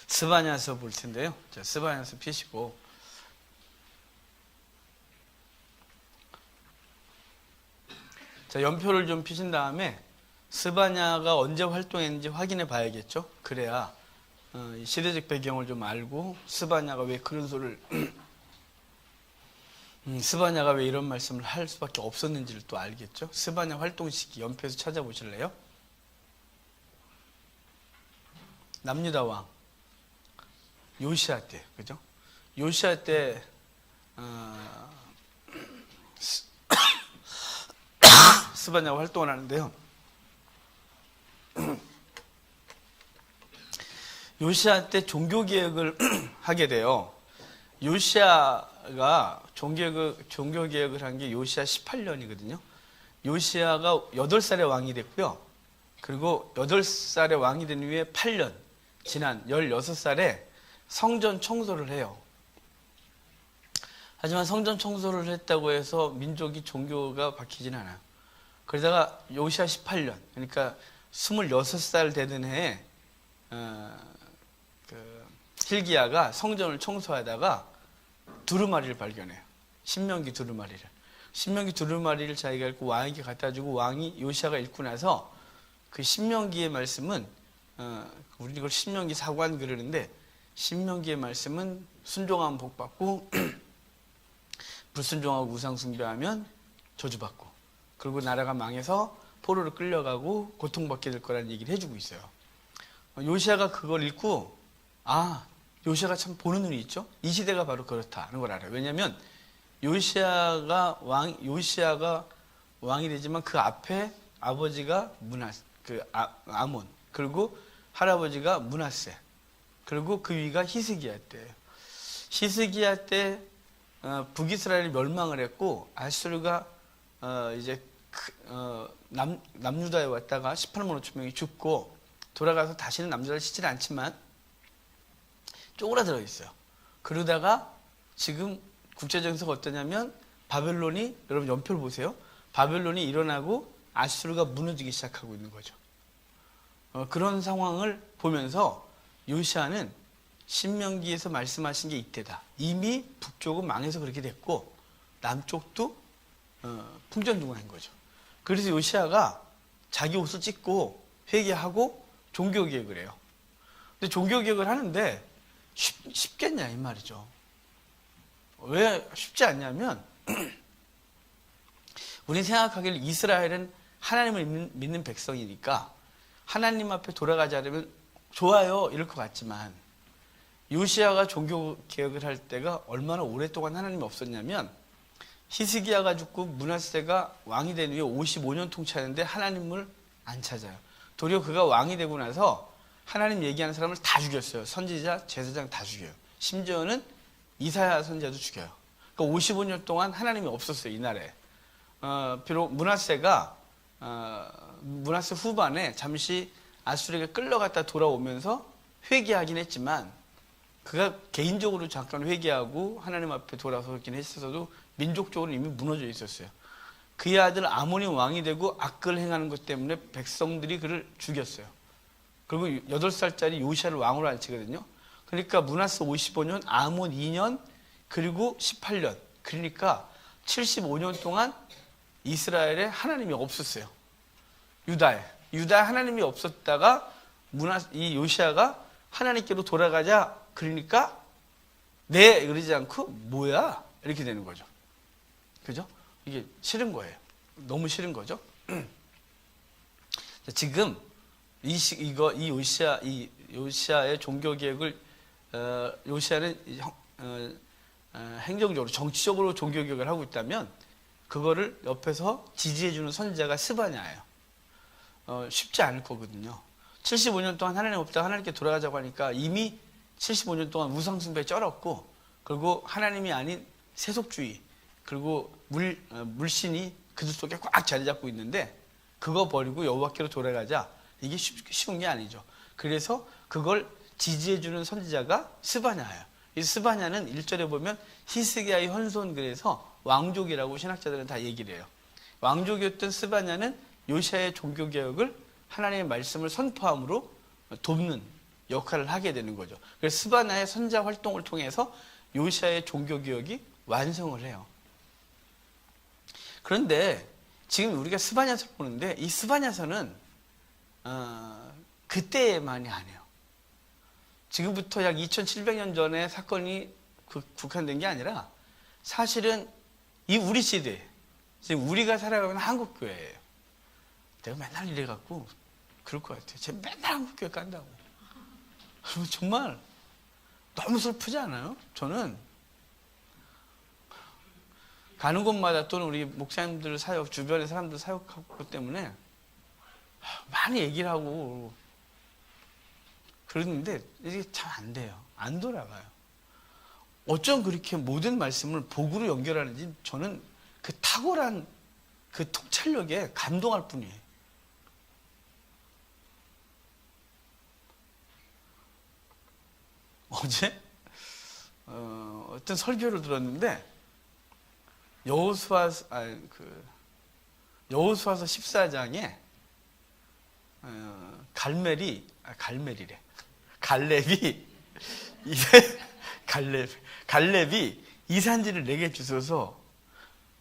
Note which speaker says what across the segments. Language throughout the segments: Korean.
Speaker 1: 스바냐서 볼 텐데요. 자, 스바냐서 피시고 자, 연표를 좀 피신 다음에 스바냐가 언제 활동했는지 확인해 봐야겠죠. 그래야 시대적 배경을 좀 알고 스바냐가 왜 그런 소리를 스바냐가 왜 이런 말씀을 할 수밖에 없었는지를 또 알겠죠. 스바냐 활동 시기 연표에서 찾아보실래요? 남유다 왕 요시야 때, 그죠? 요시야 때 스바냐가 활동을 하는데요. 요시야 때 종교개혁을 하게 돼요. 요시야가 종교개혁을 한 게 요시야 18년이거든요. 요시야가 8살에 왕이 됐고요. 그리고 8살에 왕이 된 후에 8년, 지난 16살에 성전 청소를 해요. 하지만 성전 청소를 했다고 해서 민족이 종교가 바뀌진 않아요. 그러다가 요시야 18년, 그러니까 26살 되는 해에 hil기야가 성전을 청소하다가 두루마리를 발견해요. 신명기 두루마리를. 신명기 두루마리를 자기가 읽고 왕에게 갖다 주고 왕이 요시야가 읽고 나서 그 신명기의 말씀은 우리 이걸 신명기 사관 그러는데 신명기의 말씀은 순종하면 복받고 불순종하고 우상 숭배하면 저주받고 그리고 나라가 망해서 포로로 끌려가고 고통받게 될 거라는 얘기를 해주고 있어요. 요시야가 그걸 읽고 요시야가 참 보는 눈이 있죠. 이 시대가 바로 그렇다는 걸 알아요. 왜냐하면 요시야가 왕이 되지만 그 앞에 아버지가 아몬, 그리고 할아버지가 므낫세, 그리고 그 위가 히스기야 때예요. 히스기야 때 북이스라엘이 멸망을 했고 아수르가 이제 남유다에 왔다가 18만 5천 명이 죽고 돌아가서 다시는 남유다를 치질 않지만 쪼그라들어 있어요. 그러다가 지금 국제 정세가 어떠냐면 바벨론이, 여러분 연표를 보세요. 바벨론이 일어나고 아수르가 무너지기 시작하고 있는 거죠. 그런 상황을 보면서 요시야는 신명기에서 말씀하신 게 이때다. 이미 북쪽은 망해서 그렇게 됐고 남쪽도 풍전등화한 거죠. 그래서 요시야가 자기 옷을 찢고 회개하고 종교개혁을 해요. 근데 종교개혁을 하는데 쉽겠냐 이 말이죠. 왜 쉽지 않냐면 우리 생각하기를 이스라엘은 하나님을 믿는 백성이니까 하나님 앞에 돌아가지 않으면 좋아요 이럴 것 같지만 요시야가 종교개혁을 할 때가 얼마나 오랫동안 하나님이 없었냐면 히스기야가 죽고 므낫세가 왕이 된 후에 55년 통치하는데 하나님을 안 찾아요. 도리어 그가 왕이 되고 나서 하나님 얘기하는 사람을 다 죽였어요. 선지자, 제사장 다 죽여요. 심지어는 이사야 선지자도 죽여요. 그러니까 55년 동안 하나님이 없었어요. 이 나라에. 비록 므낫세 후반에 잠시 아수르에게 끌려갔다 돌아오면서 회개하긴 했지만 그가 개인적으로 잠깐 회개하고 하나님 앞에 돌아서긴 했어도 민족적으로 이미 무너져 있었어요. 그의 아들 아몬이 왕이 되고 악을 행하는 것 때문에 백성들이 그를 죽였어요. 그리고 8살짜리 요시야를 왕으로 앉히거든요. 그러니까 므낫세 55년, 아몬 2년, 그리고 18년. 그러니까 75년 동안 이스라엘에 하나님이 없었어요. 유다에 하나님이 없었다가 이 요시야가 하나님께로 돌아가자. 그러니까 네 그러지 않고 뭐야 이렇게 되는 거죠. 그죠? 이게 싫은 거예요. 너무 싫은 거죠. 지금 이 요시야의 종교 개혁을 요시야는 행정적으로 정치적으로 종교 개혁을 하고 있다면 그거를 옆에서 지지해주는 선지자가 스바냐예요. 쉽지 않을 거거든요. 75년 동안 하나님 없다가 하나님께 돌아가자고 하니까 이미 75년 동안 우상숭배에 쩔었고 그리고 하나님이 아닌 세속주의 그리고 물신이 그들 속에 꽉 자리 잡고 있는데 그거 버리고 여호와께로 돌아가자. 이게 쉬운 게 아니죠. 그래서 그걸 지지해주는 선지자가 스바냐예요. 이 스바냐는 1절에 보면 히스기야의 현손, 그래서 왕족이라고 신학자들은 다 얘기를 해요. 왕족이었던 스바냐는 요시야의 종교개혁을 하나님의 말씀을 선포함으로 돕는 역할을 하게 되는 거죠. 그래서 스바냐의 선자 활동을 통해서 요시아의 종교개혁이 완성을 해요. 그런데 지금 우리가 스바냐서를 보는데 이 스바냐서는 그때만이 아니에요. 지금부터 약 2700년 전에 사건이 국한된 게 아니라 사실은 이 우리 시대, 지금 우리가 살아가는 한국교회예요. 내가 맨날 이래갖고 그럴 것 같아요. 제가 맨날 한국교회 깐다고. 정말 너무 슬프지 않아요? 저는 가는 곳마다 또는 우리 목사님들 사역, 주변의 사람들 사역하고 때문에 많이 얘기를 하고 그러는데 이게 참 안 돼요. 안 돌아가요. 어쩜 그렇게 모든 말씀을 복으로 연결하는지 저는 그 탁월한 그 통찰력에 감동할 뿐이에요. 어제 어떤 설교를 들었는데 여호수아서 14장에 갈렙이 이산지를 내게 주셔서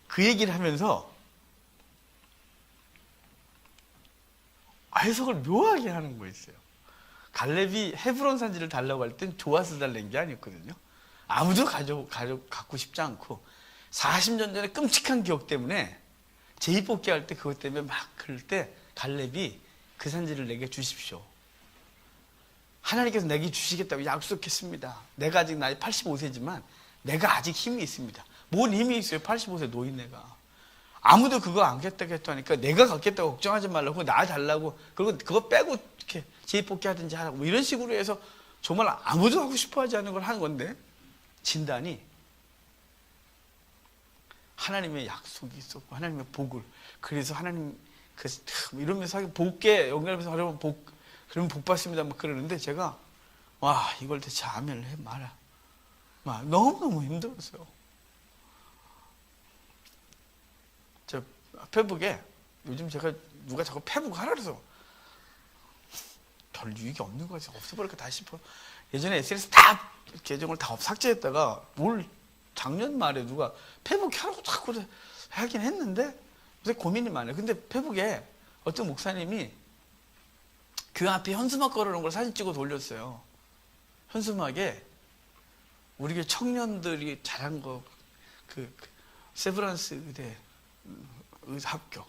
Speaker 1: 그 얘기를 하면서 해석을 묘하게 하는 거였어요. 갈렙이 헤브론 산지를 달라고 할 땐 좋아서 달라는 게 아니었거든요. 아무도 갖고 싶지 않고 40년 전에 끔찍한 기억 때문에 재입복귀 할 때 그것 때문에 막 그럴 때 갈렙이 그 산지를 내게 주십시오. 하나님께서 내게 주시겠다고 약속했습니다. 내가 아직 나이 85세지만 내가 아직 힘이 있습니다. 뭔 힘이 있어요? 85세 노인네가. 아무도 그거 안 겠다고 했다니까 내가 갖겠다고 걱정하지 말라고 나 달라고 그리고 그거 빼고 이렇게 재입복귀 하든지 하라고 이런 식으로 해서 정말 아무도 하고 싶어 하지 않는 걸 하는 건데 진단이 하나님의 약속이 있었고 하나님의 복을 그래서 하나님 이러면서 복에 연결하면서 하려면 그러면 복 받습니다 막 그러는데 제가 와 이걸 대체 아멘을 해 말아 막 너무너무 힘들었어요. 저 페북에 요즘 제가 누가 자꾸 페북 하라 그래서 별 유익이 없는 거지 없애버릴까 다 싶어. 예전에 SNS 다 계정을 다 삭제했다가 작년 말에 누가 페북 하라고 자꾸 하긴 했는데 요새 고민이 많아요. 근데 페북에 어떤 목사님이 그 앞에 현수막 걸어놓은 걸 사진 찍어 돌렸어요. 현수막에 우리 교회 청년들이 잘한 거 세브란스 의대 합격,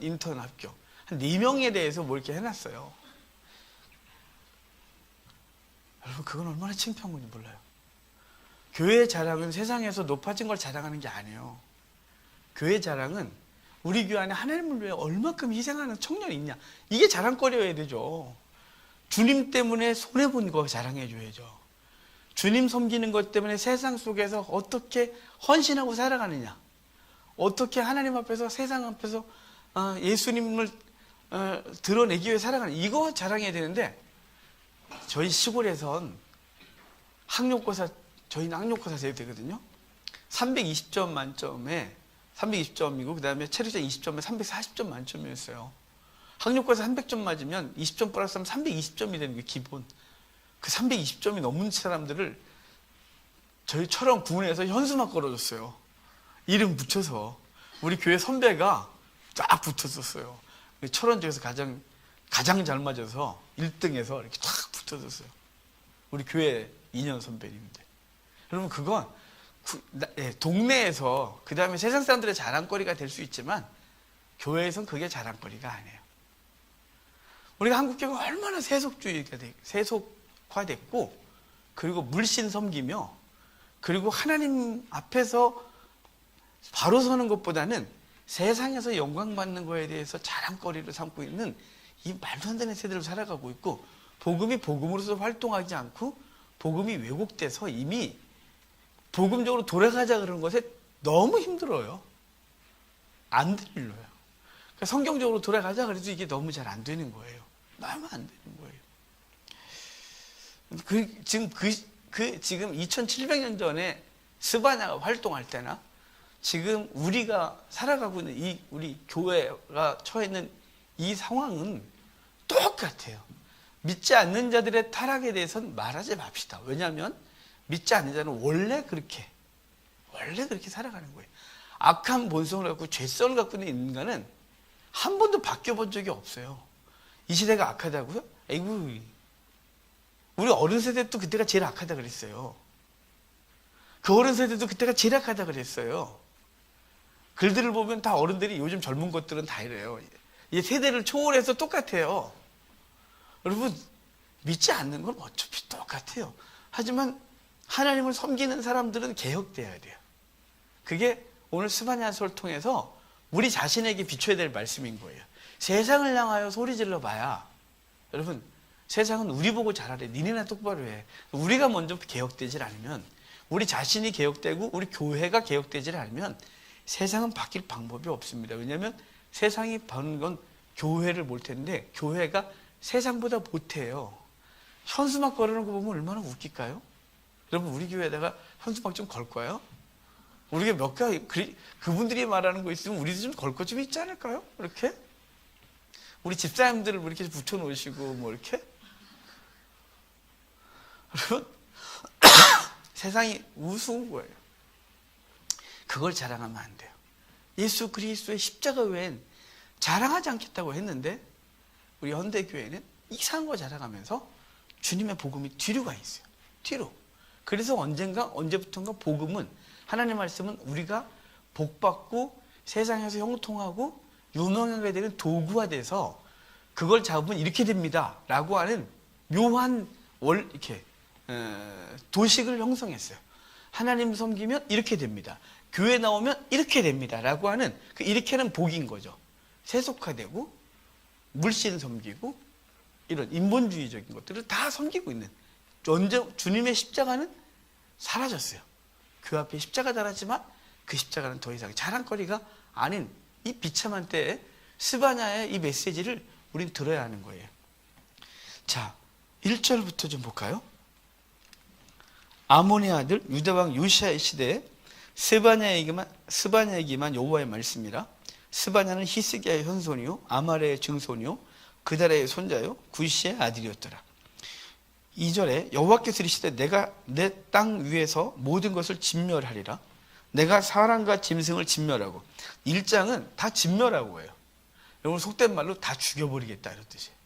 Speaker 1: 인턴 합격 한 4명에 대해서 뭐 이렇게 해놨어요. 여러분 그건 얼마나 창피한 건지 몰라요. 교회의 자랑은 세상에서 높아진 걸 자랑하는 게 아니에요. 교회 자랑은 우리 교회 안에 하나님을 위해 얼마큼 희생하는 청년이 있냐 이게 자랑거리여야 되죠. 주님 때문에 손해본 거 자랑해줘야죠. 주님 섬기는 것 때문에 세상 속에서 어떻게 헌신하고 살아가느냐 어떻게 하나님 앞에서 세상 앞에서 예수님을 드러내기 위해 살아가는 이거 자랑해야 되는데 저희 시골에선 저희는 학력고사 세대거든요. 320점 만점에 320점이고 그 다음에 체력자 20점에 340점 만점이었어요. 학력고사 300점 맞으면 20점 플러스하면 320점이 되는 게 기본. 그 320점이 넘는 사람들을 저희처럼 구분해서 현수막 걸어줬어요. 이름 붙여서 우리 교회 선배가 쫙 붙었었어요. 철원 중에서 가장 잘 맞아서 1등에서 이렇게 쫙 붙어줬어요. 우리 교회 2년 선배님인데. 여러분 그건 동네에서 그 다음에 세상 사람들의 자랑거리가 될 수 있지만 교회에선 그게 자랑거리가 아니에요. 우리가 한국교회가 얼마나 세속화됐고 그리고 물씬 섬기며 그리고 하나님 앞에서 바로 서는 것보다는 세상에서 영광 받는 거에 대해서 자랑거리를 삼고 있는 이 말도 안 되는 세대를 살아가고 있고 복음이 복음으로서 활동하지 않고 복음이 왜곡돼서 이미 복음적으로 돌아가자 그러는 것에 너무 힘들어요. 안 들려요. 그러니까 성경적으로 돌아가자 그래도 이게 너무 잘 안 되는 거예요. 너무 안 되는 거예요. 지금 2700년 전에 스바냐가 활동할 때나 지금 우리가 살아가고 있는 우리 교회가 처해 있는 이 상황은 똑같아요. 믿지 않는 자들의 타락에 대해서는 말하지 맙시다. 왜냐하면 믿지 않는 자는 원래 그렇게 살아가는 거예요. 악한 본성을 갖고 죄성을 갖고 있는 인간은 한 번도 바뀌어본 적이 없어요. 이 시대가 악하다고요? 에이구, 우리 어른 세대도 그때가 제일 악하다 그랬어요. 그 어른 세대도 그때가 제일 악하다 그랬어요. 글들을 보면 다 어른들이 요즘 젊은 것들은 다 이래요. 이 세대를 초월해서 똑같아요. 여러분, 믿지 않는 건 어차피 똑같아요. 하지만 하나님을 섬기는 사람들은 개혁돼야 돼요. 그게 오늘 스바냐서를 통해서 우리 자신에게 비춰야 될 말씀인 거예요. 세상을 향하여 소리 질러 봐야, 여러분, 세상은 우리 보고 잘하래. 니네나 똑바로 해. 우리가 먼저 개혁되질 않으면, 우리 자신이 개혁되고 우리 교회가 개혁되질 않으면 세상은 바뀔 방법이 없습니다. 왜냐하면 세상이 바는 건 교회를 볼 텐데 교회가 세상보다 못해요. 현수막 걸어놓은 거 보면 얼마나 웃길까요? 여러분, 우리 교회에다가 현수막 좀 걸까요? 우리가 몇 가지, 그분들이 말하는 거 있으면 우리도 좀 걸 거 좀 있지 않을까요? 이렇게? 우리 집사님들을 이렇게 붙여놓으시고, 뭐 이렇게? 여러분, 세상이 우스운 거예요. 그걸 자랑하면 안 돼요. 예수 그리스도의 십자가 외엔 자랑하지 않겠다고 했는데, 우리 현대교회는 이상한 거 자랑하면서 주님의 복음이 뒤로 가 있어요. 뒤로. 그래서 언제부턴가 복음은, 하나님의 말씀은 우리가 복받고 세상에서 형통하고 유명하게 되는 도구가 돼서 그걸 잡으면 이렇게 됩니다 라고 하는 묘한 이렇게 도식을 형성했어요. 하나님 섬기면 이렇게 됩니다. 교회 나오면 이렇게 됩니다 라고 하는 그 이렇게는 복인 거죠. 세속화되고 물씬 섬기고 이런 인본주의적인 것들을 다 섬기고 있는, 주님의 십자가는 사라졌어요. 그 앞에 십자가 달았지만 그 십자가는 더 이상 자랑거리가 아닌 이 비참한 때에 스바냐의 이 메시지를 우린 들어야 하는 거예요. 자, 1절부터 좀 볼까요? 아몬의 아들 유다왕 요시아의 시대에 스바냐에게만 여호와의 말씀이라. 스바냐는 히스기야의 현손이요 아말의 증손이요 그다라의 손자요 구시의 아들이었더라. 2절에 여호와께서 이르시되 내가 내 땅 위에서 모든 것을 진멸하리라. 내가 사람과 짐승을 진멸하고. 1장은 다 진멸하고 해요. 여러분, 속된 말로 다 죽여버리겠다 이런 뜻이에요.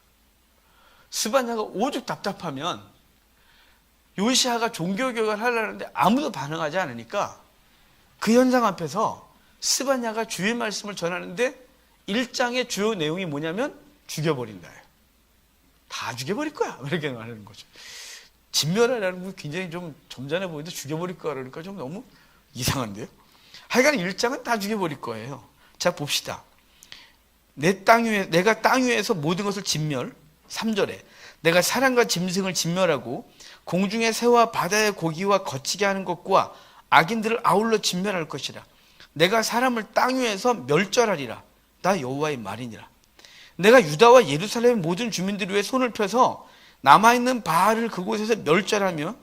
Speaker 1: 스바냐가 오죽 답답하면 요시아가 종교개혁을 하려는데 아무도 반응하지 않으니까 그 현장 앞에서 스바냐가 주의 말씀을 전하는데 1장의 주요 내용이 뭐냐면 죽여버린다. 다 죽여버릴 거야. 이렇게 말하는 거죠. 진멸하라는 건 굉장히 좀 점잖아 보이는데 죽여버릴 거야 그러니까 좀 너무 이상한데요. 하여간 1장은 다 죽여버릴 거예요. 자, 봅시다. 내가 땅 위에서 모든 것을 진멸. 3절에 내가 사람과 짐승을 진멸하고 공중의 새와 바다의 고기와 거치게 하는 것과 악인들을 아울러 진멸할 것이라. 내가 사람을 땅 위에서 멸절하리라. 나 여호와의 말이니라. 내가 유다와 예루살렘의 모든 주민들 위해 손을 펴서 남아있는 바알을 그곳에서 멸절하며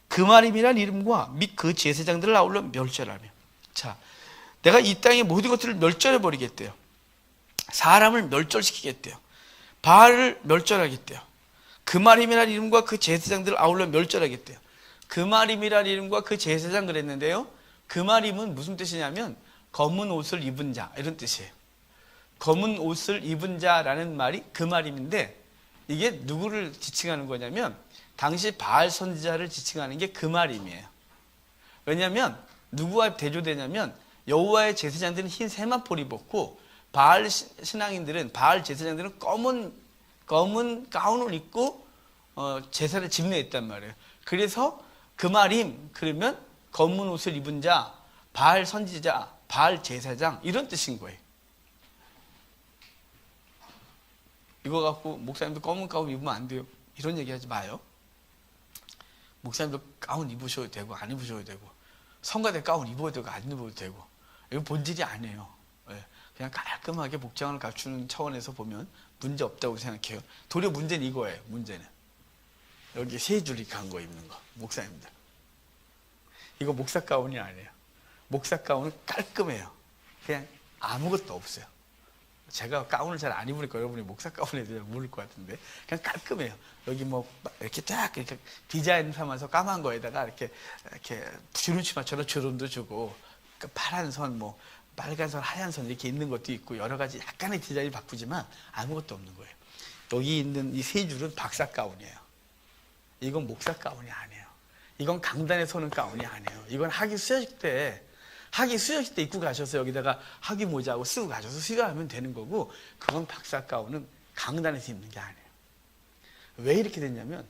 Speaker 1: 그마림이란 이름과 및 그 제사장들을 아울러 멸절하며. 자, 내가 이 땅의 모든 것들을 멸절해버리겠대요. 사람을 멸절시키겠대요. 바알을 멸절하겠대요. 그마림이란 이름과 그 제사장들을 아울러 멸절하겠대요. 그마림이란 이름과 그 제사장 그랬는데요, 그마림은 무슨 뜻이냐면 검은 옷을 입은 자 이런 뜻이에요. 검은 옷을 입은 자라는 말이 그마림인데, 이게 누구를 지칭하는 거냐면 당시 바알 선지자를 지칭하는 게 그마림이에요. 왜냐하면 누구와 대조되냐면 여호와의 제사장들은 흰 세마포를 입었고 바알 신앙인들은, 바알 제사장들은 검은 가운을 입고 제사를 집례했단 말이에요. 그래서 그마림 그러면 검은 옷을 입은 자, 바알 선지자, 바알 제사장 이런 뜻인 거예요. 이거 갖고 목사님도 검은 가운 입으면 안 돼요 이런 얘기 하지 마요. 목사님도 가운 입으셔도 되고 안 입으셔도 되고, 성가대 가운 입어도 되고 안 입어도 되고, 이건 본질이 아니에요. 그냥 깔끔하게 복장을 갖추는 차원에서 보면 문제 없다고 생각해요. 도리어 문제는 이거예요. 문제는 여기 세 줄 이렇게 한 거 입는 거, 목사님들. 이거 목사 가운이 아니에요. 목사 가운은 깔끔해요. 그냥 아무것도 없어요. 제가 가운을 잘 안 입으니까 여러분이 목사 가운에 대해 모를 것 같은데 그냥 깔끔해요. 여기 뭐 이렇게 딱 이렇게 디자인 삼아서 까만 거에다가 이렇게 주름치마처럼 주름도 주고 그 파란 선, 뭐 빨간 선, 하얀 선 이렇게 있는 것도 있고 여러 가지 약간의 디자인이 바꾸지만 아무것도 없는 거예요. 여기 있는 이 세 줄은 박사 가운이에요. 이건 목사 가운이 아니에요. 이건 강단에 서는 가운이 아니에요. 이건 학위 수여식 때 입고 가셔서 여기다가 학위 모자하고 쓰고 가셔서 수여하면 되는 거고, 그건 박사 가운은 강단에서 입는 게 아니에요. 왜 이렇게 됐냐면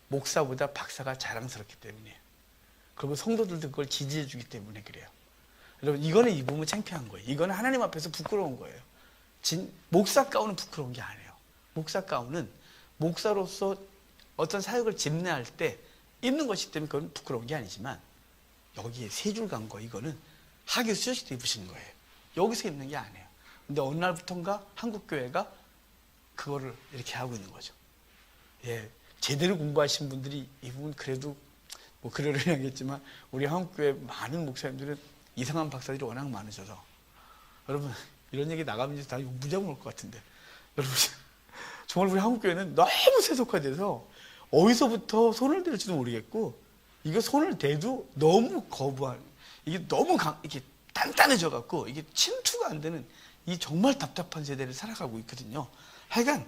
Speaker 1: 목사보다 박사가 자랑스럽기 때문이에요. 그리고 성도들도 그걸 지지해 주기 때문에 그래요. 여러분, 이거는 입으면 창피한 거예요. 이거는 하나님 앞에서 부끄러운 거예요. 목사 가운은 부끄러운 게 아니에요. 목사 가운은 목사로서 어떤 사역을 집례할 때 입는 것이기 때문에 그건 부끄러운 게 아니지만, 여기에 세 줄 간 거, 이거는 학위 수여식 때 입으신 거예요. 여기서 입는 게 아니에요. 근데 어느 날부터인가 한국교회가 그거를 이렇게 하고 있는 거죠. 예, 제대로 공부하신 분들이 입으면 그래도 뭐 그러려냐겠지만, 우리 한국교회 많은 목사님들은 이상한 박사들이 워낙 많으셔서, 여러분 이런 얘기 나가면 이제 다 무조건 올 것 같은데, 여러분 정말 우리 한국교회는 너무 세속화돼서 어디서부터 손을 대할지도 모르겠고, 이거 손을 대도 너무 거부하는, 이게 너무 이렇게 단단해져 갖고 이게 침투가 안 되는 이 정말 답답한 세대를 살아가고 있거든요. 하여간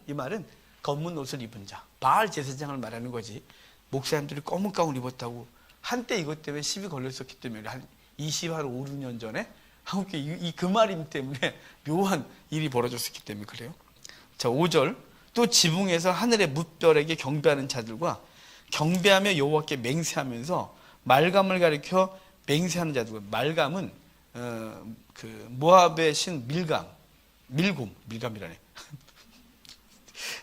Speaker 1: 이 말은 검은 옷을 입은 자, 바알 제사장을 말하는 거지, 목사님들이 검은 가운 입었다고 한때 이것 때문에 시비 걸렸었기 때문에, 한 5, 6년 전에 한국교회 그 말임 때문에 묘한 일이 벌어졌었기 때문에 그래요. 자, 5절, 또 지붕에서 하늘의 뭇별에게 경배하는 자들과 경배하며 여호와께 맹세하면서 말감을 가리켜 맹세하는 자들과, 말감은 그 모압의 신 밀감이라네.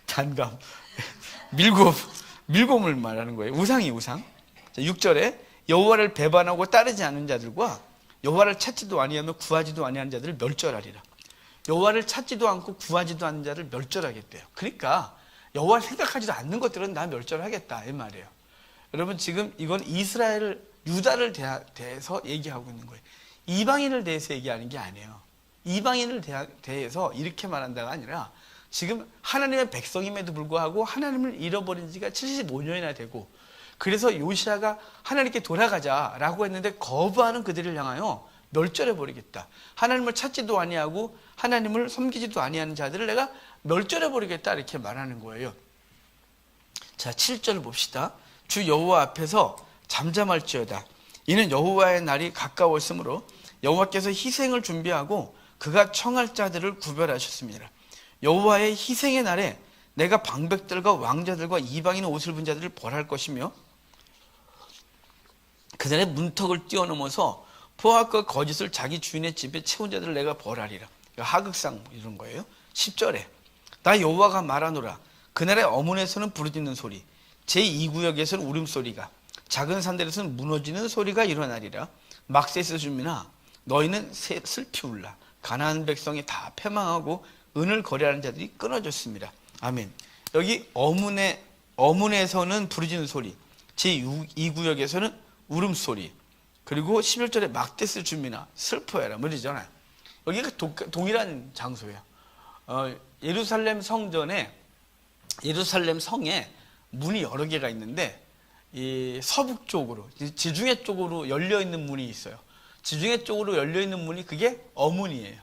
Speaker 1: 단감, 밀곰을 말하는 거예요. 우상. 자, 6절에 여호와를 배반하고 따르지 않는 자들과 여호와를 찾지도 아니하며 구하지도 아니하는 자들을 멸절하리라. 여호와를 찾지도 않고 구하지도 않는 자를 멸절하겠대요. 그러니까 여호와를 생각하지도 않는 것들은 다 멸절하겠다 이 말이에요. 여러분, 지금 이건 유다를 대해서 얘기하고 있는 거예요. 이방인을 대해서 얘기하는 게 아니에요. 이방인을 대해서 이렇게 말한다가 아니라, 지금 하나님의 백성임에도 불구하고 하나님을 잃어버린 지가 75년이나 되고, 그래서 요시아가 하나님께 돌아가자라고 했는데 거부하는 그들을 향하여 멸절해버리겠다. 하나님을 찾지도 아니하고 하나님을 섬기지도 아니하는 자들을 내가 멸절해버리겠다, 이렇게 말하는 거예요. 자, 7절 봅시다. 주 여호와 앞에서 잠잠할지어다. 이는 여호와의 날이 가까웠으므로 여호와께서 희생을 준비하고 그가 청할 자들을 구별하셨습니다. 여호와의 희생의 날에 내가 방백들과 왕자들과 이방인 옷을 입은 자들을 벌할 것이며, 그날의 문턱을 뛰어넘어서 포악과 거짓을 자기 주인의 집에 채운 자들을 내가 벌하리라. 하극상 이런 거예요. 10절에 나 여호와가 말하노라. 그날의 어문에서는 부르짖는 소리, 제2구역에서는 울음소리가, 작은 산들에서는 무너지는 소리가 일어나리라. 막세스 주민아, 너희는 슬피 울라. 가나안 백성이 다 패망하고 은을 거래하는 자들이 끊어졌습니다. 아멘. 여기 어문에서는 부르짖는 소리, 제2구역에서는 울음소리, 그리고 11절에 막데스 주민아 슬퍼해라, 뭐 이러잖아요. 여기가 동일한 장소예요. 예루살렘 성에 문이 여러 개가 있는데, 이 서북 쪽으로, 지중해 쪽으로 열려 있는 문이 있어요. 지중해 쪽으로 열려 있는 문이 그게 어문이에요.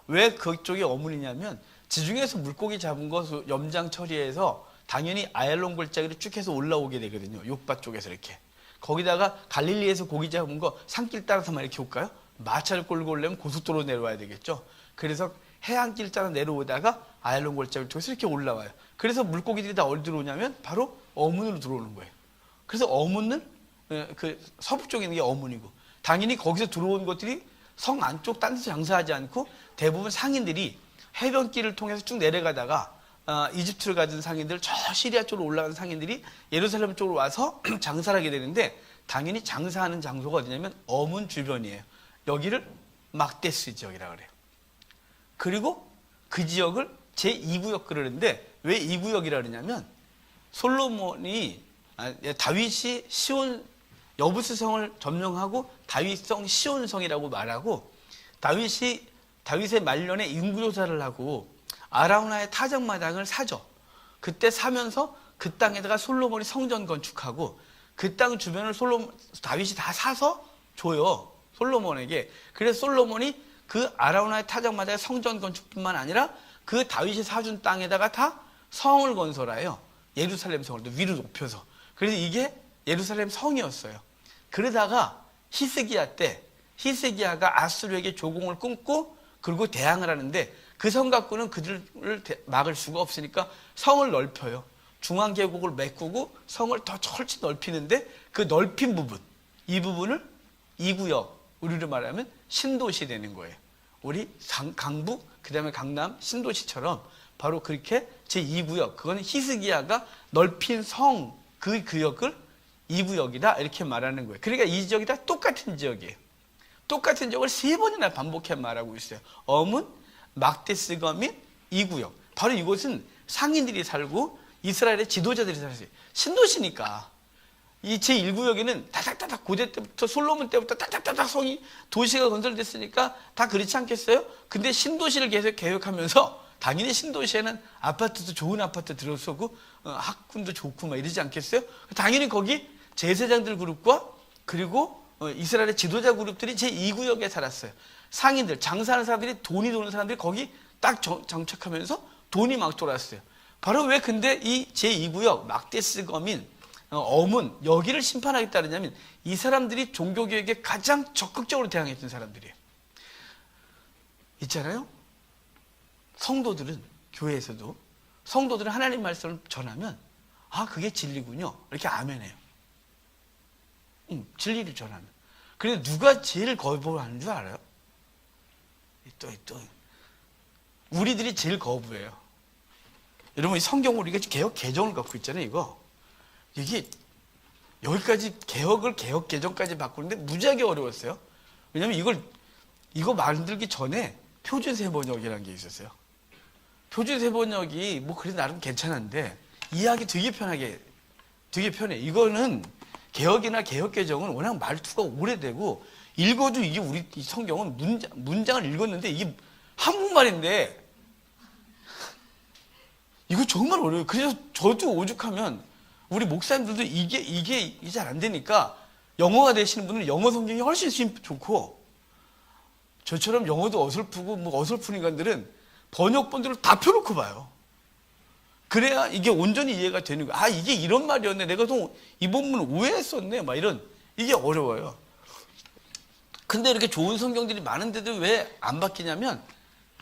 Speaker 1: 왜 그쪽이 어문이냐면, 지중해에서 물고기 잡은 거 염장 처리해서 당연히 아얄론 골짜기로 쭉 해서 올라오게 되거든요. 욕바 쪽에서 이렇게. 거기다가 갈릴리에서 고기 잡은 거 산길 따라서만 이렇게 올까요? 마차를 끌고 오려면 고속도로 내려와야 되겠죠. 그래서 해안길 따라 내려오다가 아얄론 골짜기를 통해서 이렇게 올라와요. 그래서 물고기들이 다 어디 들어오냐면 바로 어문으로 들어오는 거예요. 그래서 어문은 그 서북 쪽에 있는 게 어문이고, 당연히 거기서 들어온 것들이 성 안쪽 딴 데서 장사하지 않고 대부분 상인들이 해변길을 통해서 쭉 내려가다가 이집트를 가진 상인들, 저 시리아 쪽으로 올라가는 상인들이 예루살렘 쪽으로 와서 장사를 하게 되는데, 당연히 장사하는 장소가 어디냐면 어문 주변이에요. 여기를 막데스 지역이라고 그래요. 그리고 그 지역을 제2구역 그러는데, 왜 2구역이라 그러냐면, 다윗이 여부스성을 점령하고 다윗성 시온성이라고 말하고, 다윗이 다윗의 말년에 인구조사를 하고 아라우나의 타작마당을 사죠. 그때 사면서 그 땅에다가 솔로몬이 성전 건축하고 그 땅 주변을 다윗이 다 사서 줘요. 솔로몬에게. 그래서 솔로몬이 그 아라우나의 타작마당의 성전 건축뿐만 아니라 그 다윗이 사준 땅에다가 다 성을 건설하여 예루살렘 성을 위로 높여서. 그래서 이게 예루살렘 성이었어요. 그러다가 히스기야가 아수르에게 조공을 끊고 그리고 대항을 하는데 그 성 갖고는 그들을 막을 수가 없으니까 성을 넓혀요. 중앙계곡을 메꾸고 성을 더 철치 넓히는데 그 넓힌 부분, 이 부분을 2구역, 우리로 말하면 신도시 되는 거예요. 우리 강북, 그 다음에 강남, 신도시처럼 바로 그렇게 제2구역, 그거는 히스기야가 넓힌 성, 그 구역을 2구역이다 이렇게 말하는 거예요. 그러니까 이 지역이 다 똑같은 지역이에요. 똑같은 지역을 3번이나 반복해 말하고 있어요. 어문, 막데스거민, 2구역. 바로 이곳은 상인들이 살고 이스라엘의 지도자들이 살았어요. 신도시니까. 이 제1구역에는 다닥다닥 고대 때부터 솔로몬 때부터 다닥다닥 성이 도시가 건설됐으니까 다 그렇지 않겠어요? 근데 신도시를 계속 계획하면서 당연히 신도시에는 아파트도 좋은 아파트 들어서고 학군도 좋고 막 이러지 않겠어요? 당연히 거기 제사장들 그룹과 그리고 이스라엘의 지도자 그룹들이 제2구역에 살았어요. 상인들, 장사하는 사람들이 돈이 도는 사람들이 거기 딱 정착하면서 돈이 막 돌았어요. 바로 왜 근데 이 제2구역 막데스 거민 어문 여기를 심판하겠다 그러냐면 이 사람들이 종교개혁에 가장 적극적으로 대항했던 사람들이에요. 있잖아요. 성도들은 교회에서도 성도들은 하나님 말씀을 전하면 아 그게 진리군요. 이렇게 아멘해요. 진리를 전하면. 그런데 누가 제일 거부하는 줄 알아요? 또 우리들이 제일 거부해요. 여러분 이 성경 우리가 개혁 개정을 갖고 있잖아요. 이게 여기까지 개혁 개정까지 바꾸는데 무지하게 어려웠어요. 왜냐하면 이거 만들기 전에 표준 세번역이라는 게 있었어요. 표준 세번역이 뭐 그래도 나름 괜찮은데 이해하기 되게 편해. 이거는 개혁이나 개혁 개정은 워낙 말투가 오래되고 읽어도 이게 우리 이 성경은 문장을 읽었는데 이게 한국말인데 이거 정말 어려워요. 그래서 저도 오죽하면 우리 목사님들도 이게 잘 안 되니까 영어가 되시는 분은 영어 성경이 훨씬 좋고 저처럼 영어도 어설프고 뭐 어설픈 인간들은 번역본들을 다 펴놓고 봐요. 그래야 이게 온전히 이해가 되는 거야. 아 이게 이런 말이었네. 내가 또 이 본문을 오해했었네. 막 이게 어려워요. 근데 이렇게 좋은 성경들이 많은데도 왜 안 바뀌냐면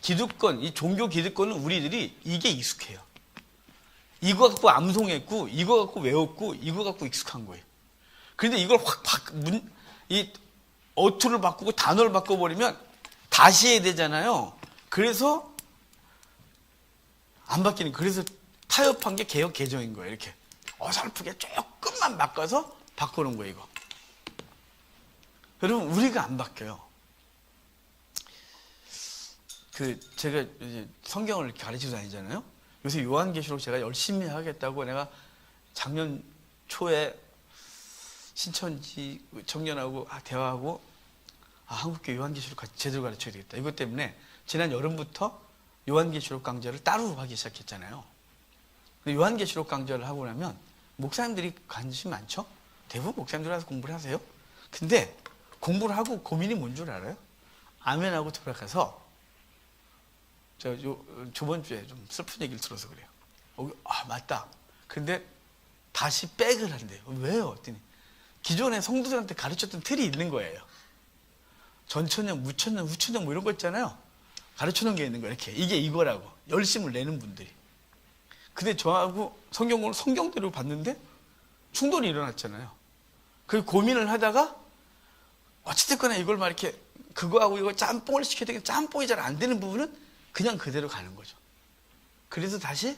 Speaker 1: 기득권, 이 종교 기득권은 우리들이 이게 익숙해요. 이거 갖고 암송했고, 이거 갖고 외웠고, 이거 갖고 익숙한 거예요. 그런데 이걸 이 어투를 바꾸고 단어를 바꿔버리면 다시 해야 되잖아요. 그래서 안 바뀌는, 그래서 타협한 게 개혁 개정인 거예요. 이렇게 어설프게 조금만 바꿔서 바꾸는 거예요. 이거. 여러분 우리가 안 바뀌어요. 제가 이제 성경을 가르치고 다니잖아요. 요새 요한계시록 제가 열심히 하겠다고 내가 작년 초에 신천지 청년하고 대화하고 한국교 요한계시록 제대로 가르쳐야 되겠다. 이것 때문에 지난 여름부터 요한계시록 강좌를 따로 하기 시작했잖아요. 요한계시록 강좌를 하고 나면 목사님들이 관심이 많죠? 대부분 목사님들 와서 공부를 하세요. 근데 공부를 하고 고민이 뭔 줄 알아요? 아멘하고 돌아가서 저번 주에 좀 슬픈 얘기를 들어서 그래요. 맞다. 근데 다시 백을 한대요. 왜요? 그랬더니 기존에 성도들한테 가르쳤던 틀이 있는 거예요. 전천년, 무천년, 후천년 뭐 이런 거 있잖아요. 가르쳐놓은 게 있는 거예요. 이렇게 이게 이거라고 열심을 내는 분들이. 근데 저하고 성경대로 봤는데 충돌이 일어났잖아요. 그 고민을 하다가 어찌됐거나 이걸 막 이렇게 그거하고 이거 짬뽕을 시켜야 되겠다. 짬뽕이 잘 안 되는 부분은 그냥 그대로 가는 거죠. 그래서 다시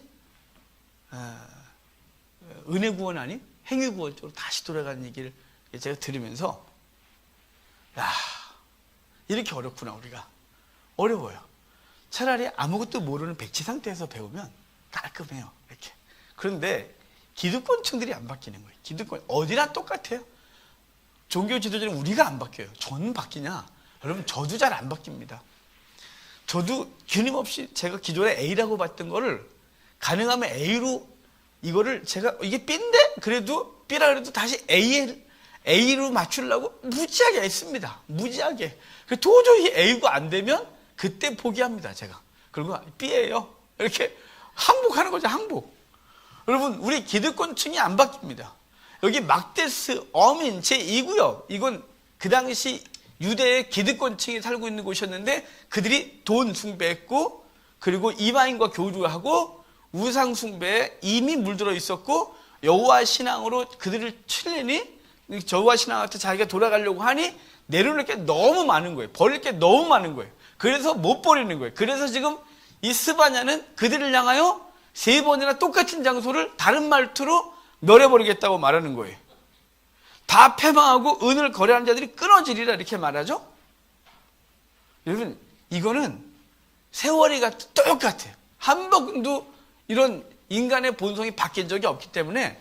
Speaker 1: 은혜 구원 아닌 행위 구원 쪽으로 다시 돌아가는 얘기를 제가 들으면서 이렇게 어렵구나. 우리가 어려워요. 차라리 아무것도 모르는 백지 상태에서 배우면 깔끔해요. 이렇게. 그런데 기득권층들이 안 바뀌는 거예요. 기득권 어디나 똑같아요. 종교 지도자는 우리가 안 바뀌어요. 저는 바뀌냐? 여러분 저도 잘 안 바뀝니다. 저도 끊임없이 제가 기존에 A라고 봤던 거를 가능하면 A로 이거를 제가 이게 B인데 그래도 B라 그래도 다시 A로 맞추려고 무지하게 했습니다. 무지하게. 도저히 A가 안 되면 그때 포기합니다. 제가. 그리고 B예요. 이렇게 항복하는 거죠. 항복. 여러분 우리 기득권층이 안 바뀝니다. 여기 막데스 어민 제2구역 이건 그 당시 유대의 기득권층이 살고 있는 곳이었는데 그들이 돈 숭배했고 그리고 이방인과 교류하고 우상 숭배에 이미 물들어 있었고 여호와 신앙으로 그들을 치려니 여호와 신앙한테 자기가 돌아가려고 하니 내려놓을 게 너무 많은 거예요. 버릴 게 너무 많은 거예요. 그래서 못 버리는 거예요. 그래서 지금 이 스바냐는 그들을 향하여 3번이나 똑같은 장소를 다른 말투로 멸해버리겠다고 말하는 거예요. 다 패망하고 은을 거래하는 자들이 끊어지리라 이렇게 말하죠. 여러분 이거는 세월이가 똑같아요. 한 번도 이런 인간의 본성이 바뀐 적이 없기 때문에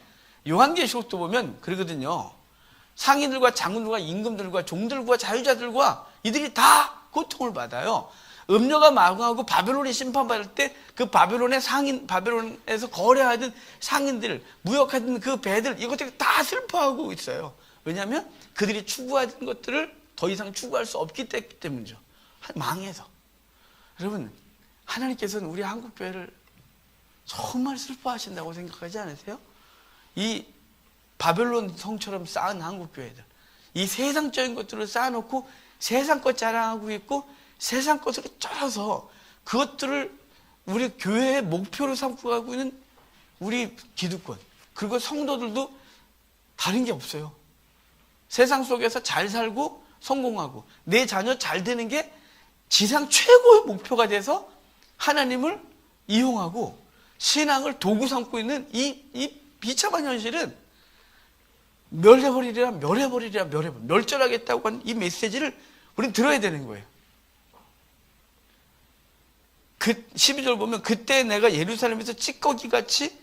Speaker 1: 요한계시록도 보면 그러거든요. 상인들과 장군들과 임금들과 종들과 자유자들과 이들이 다 고통을 받아요. 음료가 망하고 바벨론이 심판받을 때 그 바벨론의 상인, 바벨론에서 거래하던 상인들, 무역하던 그 배들 이것들이 다 슬퍼하고 있어요. 왜냐하면 그들이 추구하던 것들을 더 이상 추구할 수 없기 때문이죠. 망해서. 여러분 하나님께서는 우리 한국교회를 정말 슬퍼하신다고 생각하지 않으세요? 이 바벨론 성처럼 쌓은 한국교회들 이 세상적인 것들을 쌓아놓고 세상 것 자랑하고 있고 세상 것으로 쩔어서 그것들을 우리 교회의 목표로 삼고 가고 있는 우리 기득권 그리고 성도들도 다른 게 없어요. 세상 속에서 잘 살고 성공하고 내 자녀 잘 되는 게 지상 최고의 목표가 돼서 하나님을 이용하고 신앙을 도구 삼고 있는 이 비참한 현실은 멸해버리리라 멸절하겠다고 하는 이 메시지를 우리는 들어야 되는 거예요. 그 12절 보면 그때 내가 예루살렘에서 찌꺼기같이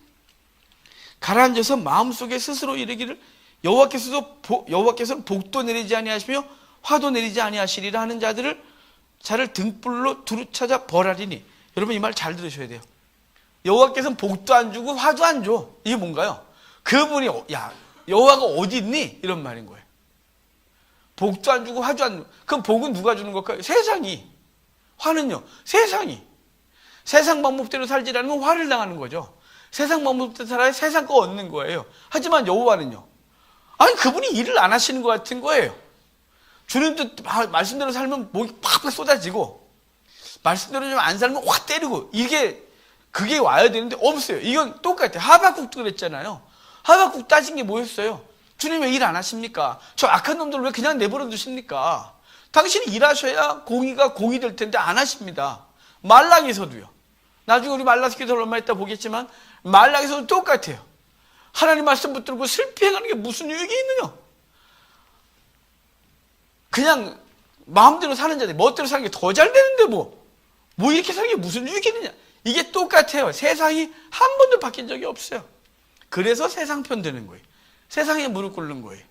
Speaker 1: 가라앉아서 마음속에 스스로 이르기를 여호와께서는 복도 내리지 아니하시며 화도 내리지 아니하시리라 하는 자를 등불로 두루 찾아 벌하리니. 여러분 이 말 잘 들으셔야 돼요. 여호와께서는 복도 안 주고 화도 안 줘. 이게 뭔가요? 그분이 야 여호와가 어디 있니? 이런 말인 거예요. 복도 안 주고 화도 안 주고. 그럼 복은 누가 주는 걸까요? 세상이. 화는요? 세상이. 세상 방법대로 살지 않으면 화를 당하는 거죠. 세상 방법대로 살아야 세상 거 얻는 거예요. 하지만 여호와는요? 아니 그분이 일을 안 하시는 것 같은 거예요. 주님도 말씀대로 살면 목이 팍팍 쏟아지고 말씀대로 좀 안 살면 확 때리고 그게 와야 되는데 없어요. 이건 똑같아요. 하박국도 그랬잖아요. 하박국 따진 게 뭐였어요? 주님 왜 일 안 하십니까? 저 악한 놈들 왜 그냥 내버려 두십니까? 당신이 일하셔야 공의가 공의 될 텐데 안 하십니다. 말락에서도요. 나중에 우리 말라기서 얼마 있다 보겠지만 말락에서도 똑같아요. 하나님 말씀 붙들고 실패하는 게 무슨 유익이 있느냐? 그냥 마음대로 사는 자들 멋대로 사는 게 더 잘 되는데 뭐 이렇게 사는 게 무슨 유익이 있느냐? 이게 똑같아요. 세상이 한 번도 바뀐 적이 없어요. 그래서 세상 편 드는 거예요. 세상에 무릎 꿇는 거예요.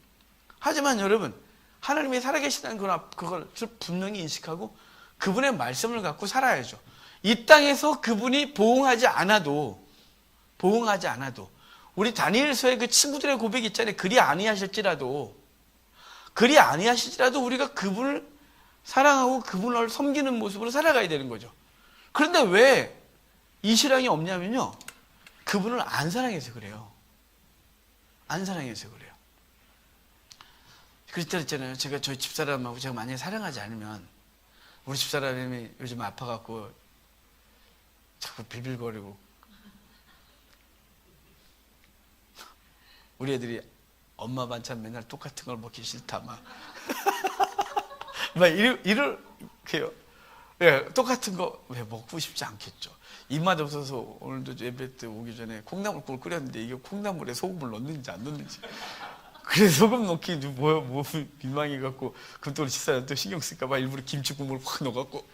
Speaker 1: 하지만 여러분 하나님이 살아계시다는 그걸 분명히 인식하고 그분의 말씀을 갖고 살아야죠. 이 땅에서 그분이 보응하지 않아도 우리 다니엘서의 그 친구들의 고백이 있잖아요. 그리 아니하실지라도 우리가 그분을 사랑하고 그분을 섬기는 모습으로 살아가야 되는 거죠. 그런데 왜 이 신앙이 없냐면요. 그분을 안 사랑해서 그래요. 안 사랑해서 그래요. 그랬잖아요. 제가 저희 집사람하고 제가 만약에 사랑하지 않으면 우리 집사람이 요즘 아파갖고 자꾸 비빌거리고 우리 애들이 엄마 반찬 맨날 똑같은 걸 먹기 싫다 막 이렇게요. 예, 똑같은 거 왜 먹고 싶지 않겠죠. 입맛 없어서 오늘도 예배 때 오기 전에 콩나물국을 끓였는데 이게 콩나물에 소금을 넣는지 안 넣는지 그래 소금 넣기 뭐 민망해갖고 그럼 또 우리 집사람 또 신경 쓸까봐 일부러 김치 국물을 확 넣어갖고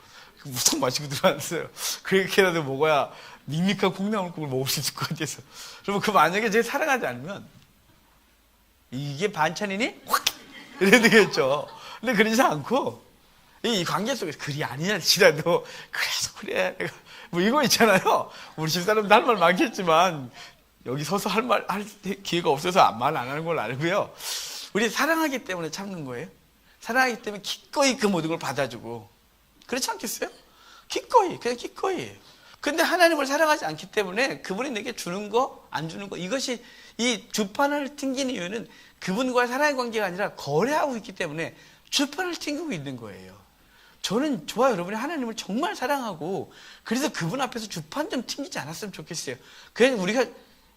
Speaker 1: 무척 마시고 들어왔어요. 그렇게라도 먹어야 밋밋한 콩나물국을 먹을 수 있을 것 같아서. 여러분 그 만약에 제가 사랑하지 않으면 이게 반찬이니? 확! 이래야 되겠죠. 근데 그러지 않고 이 관계 속에서 그리 아니할지라도 그래서 그래 내가 뭐 이거 있잖아요. 우리 집사람도 할 말 많겠지만 여기 서서 할 기회가 없어서 말 안 하는 걸 알고요. 우리 사랑하기 때문에 참는 거예요. 사랑하기 때문에 기꺼이 그 모든 걸 받아주고, 그렇지 않겠어요? 기꺼이, 그냥 기꺼이. 근데 하나님을 사랑하지 않기 때문에 그분이 내게 주는 거, 안 주는 거, 이것이 이 주판을 튕기는 이유는 그분과의 사랑의 관계가 아니라 거래하고 있기 때문에 주판을 튕기고 있는 거예요. 저는 저와 여러분이 하나님을 정말 사랑하고, 그래서 그분 앞에서 주판 좀 튕기지 않았으면 좋겠어요. 그냥 우리가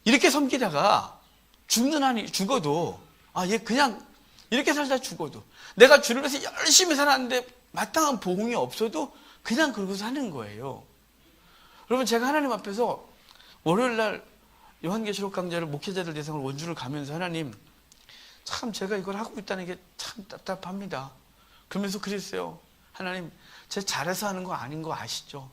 Speaker 1: 이렇게 섬기다가 죽는 한이 죽어도, 얘 그냥 이렇게 살다 죽어도, 내가 주를 위해서 열심히 살았는데 마땅한 보응이 없어도 그냥 그러고 사는 거예요. 여러분, 제가 하나님 앞에서 월요일 날 요한계시록 강좌를 목회자들 대상으로 원주를 가면서 하나님, 참 제가 이걸 하고 있다는 게 참 답답합니다. 그러면서 그랬어요. 하나님, 제가 잘해서 하는 거 아닌 거 아시죠?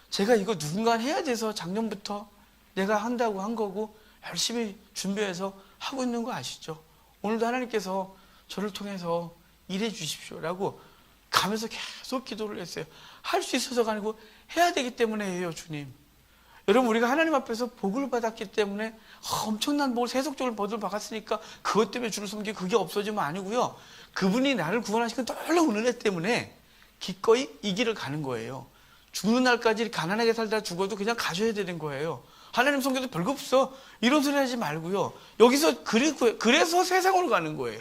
Speaker 1: 제가 이거 누군가 해야 돼서 작년부터 내가 한다고 한 거고 열심히 준비해서 하고 있는 거 아시죠? 오늘도 하나님께서 저를 통해서 일해 주십시오라고 가면서 계속 기도를 했어요. 할 수 있어서가 아니고 해야 되기 때문에 해요, 주님. 여러분, 우리가 하나님 앞에서 복을 받았기 때문에 엄청난 복을 세속적으로 복을 받았으니까 그것 때문에 주를 섬기고 그게 없어지면 아니고요. 그분이 나를 구원하시는 놀라운 은혜 때문에 기꺼이 이 길을 가는 거예요. 죽는 날까지 가난하게 살다 죽어도 그냥 가셔야 되는 거예요. 하나님 성경도 별거 없어. 이런 소리 하지 말고요. 여기서 그래서 세상으로 가는 거예요.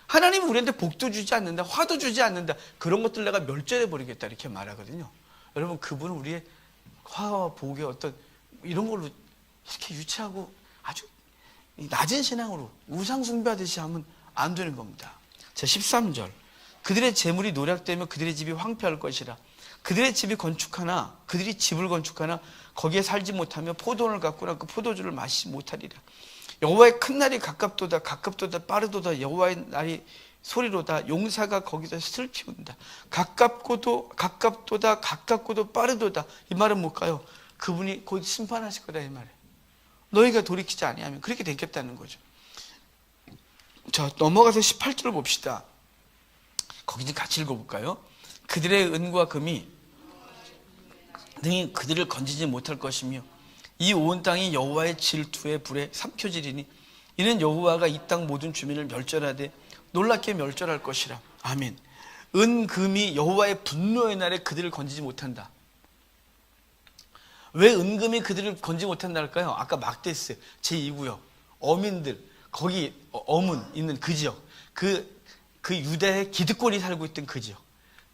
Speaker 1: 하나님은 우리한테 복도 주지 않는다, 화도 주지 않는다, 그런 것들 내가 멸절해 버리겠다 이렇게 말하거든요. 여러분, 그분은 우리의 화와 복의 어떤 이런 걸로 이렇게 유치하고 아주 낮은 신앙으로 우상 숭배하듯이 하면 안 되는 겁니다. 자, 13절. 그들의 재물이 노략되며 그들의 집이 황폐할 것이라. 그들의 집이 건축하나, 그들이 집을 건축하나 거기에 살지 못하며 포도원을 갖고나 그 포도주를 마시지 못하리라. 여호와의 큰 날이 가깝도다, 가깝도다, 빠르도다. 여호와의 날이 소리로다. 용사가 거기서 슬피운다. 가깝도다, 가깝고도 빠르도다. 이 말은 뭘까요? 그분이 곧 심판하실 거다 이 말이에요. 너희가 돌이키지 아니하면 그렇게 되겠다는 거죠. 자, 넘어가서 18절 봅시다. 거기 좀 같이 읽어볼까요? 그들의 은과 금이 능히 그들을 건지지 못할 것이며 이 온 땅이 여호와의 질투의 불에 삼켜지리니 이는 여호와가 이 땅 모든 주민을 멸절하되 놀랍게 멸절할 것이라. 아멘. 은, 금이 여호와의 분노의 날에 그들을 건지지 못한다. 왜 은금이 그들을 건지지 못한다 할까요? 아까 막데스 제2구역 어민들, 거기 어문 있는 그 지역, 그 유대의 기득권이 살고 있던 그 지역,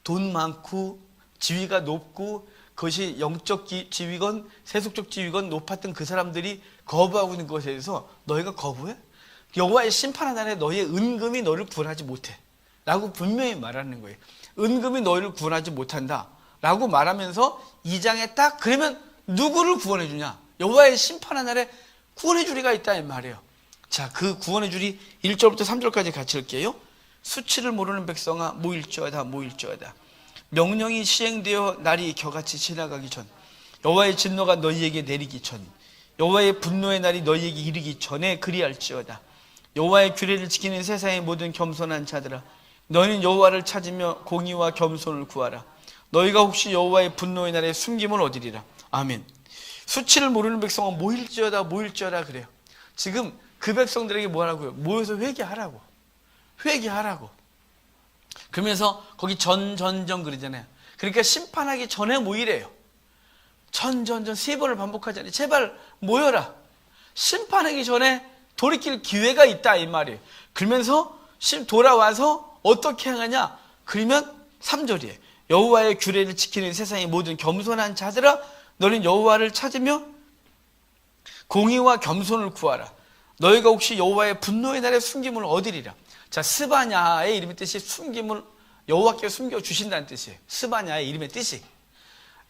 Speaker 1: 돈 많고 지위가 높고 그것이 영적 지위건 세속적 지위건 높았던 그 사람들이 거부하고 있는 것에 대해서 너희가 거부해? 여호와의 심판한 날에 너희의 은금이 너를 구원하지 못해 라고 분명히 말하는 거예요. 은금이 너희를 구원하지 못한다 라고 말하면서 2장에 딱 그러면 누구를 구원해 주냐? 여호와의 심판한 날에 구원해 주리가 있다 이 말이에요. 자, 그 구원해 주리 1절부터 3절까지 같이 읽게요. 수치를 모르는 백성아 모일지어다, 모일지어다. 명령이 시행되어 날이 겨같이 지나가기 전, 여호와의 진노가 너희에게 내리기 전, 여호와의 분노의 날이 너희에게 이르기 전에 그리할지어다. 여호와의 규례를 지키는 세상의 모든 겸손한 자들아, 너희는 여호와를 찾으며 공의와 겸손을 구하라. 너희가 혹시 여호와의 분노의 날에 숨김을 얻으리라. 아멘. 수치를 모르는 백성은 모일지어다, 모일지어다 그래요. 지금 그 백성들에게 뭐 하라고요? 모여서 회개하라고. 회개하라고. 그러면서 거기 전 그러잖아요. 그러니까 심판하기 전에 모이래요. 전 3번을 반복하잖아요. 제발 모여라. 심판하기 전에 돌이킬 기회가 있다 이 말이에요. 그러면서 돌아와서 어떻게 행하냐? 그러면 3절이에요. 여호와의 규례를 지키는 세상의 모든 겸손한 자들아, 너는 여호와를 찾으며 공의와 겸손을 구하라. 너희가 혹시 여호와의 분노의 날에 숨김을 얻으리라. 자, 스바냐의 이름의 뜻이 숨김을 여호와께서 숨겨주신다는 뜻이에요. 스바냐의 이름의 뜻이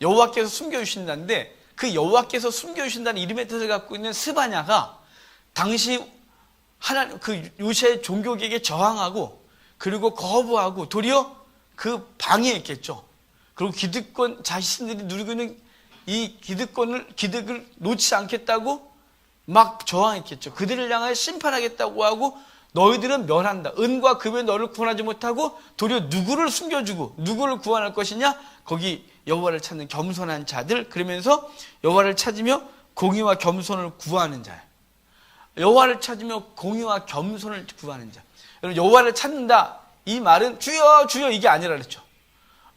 Speaker 1: 여호와께서 숨겨주신다는데, 그 여호와께서 숨겨주신다는 이름의 뜻을 갖고 있는 스바냐가 당시 하나님 그 요새 종교계에게 저항하고 그리고 거부하고 도리어 그 방해했겠죠. 그리고 기득권 자신들이 누리고 있는 이 기득을 놓지 않겠다고 막 저항했겠죠. 그들을 향하여 심판하겠다고 하고 너희들은 멸한다. 은과 금에 너를 구원하지 못하고 도리어 누구를 숨겨주고 누구를 구원할 것이냐? 거기 여호와를 찾는 겸손한 자들. 그러면서 여호와를 찾으며 공의와 겸손을 구하는 자예요. 여호와를 찾으며 공의와 겸손을 구하는 자. 여러분, 여호와를 찾는다, 이 말은 주여 주여 이게 아니라 그랬죠.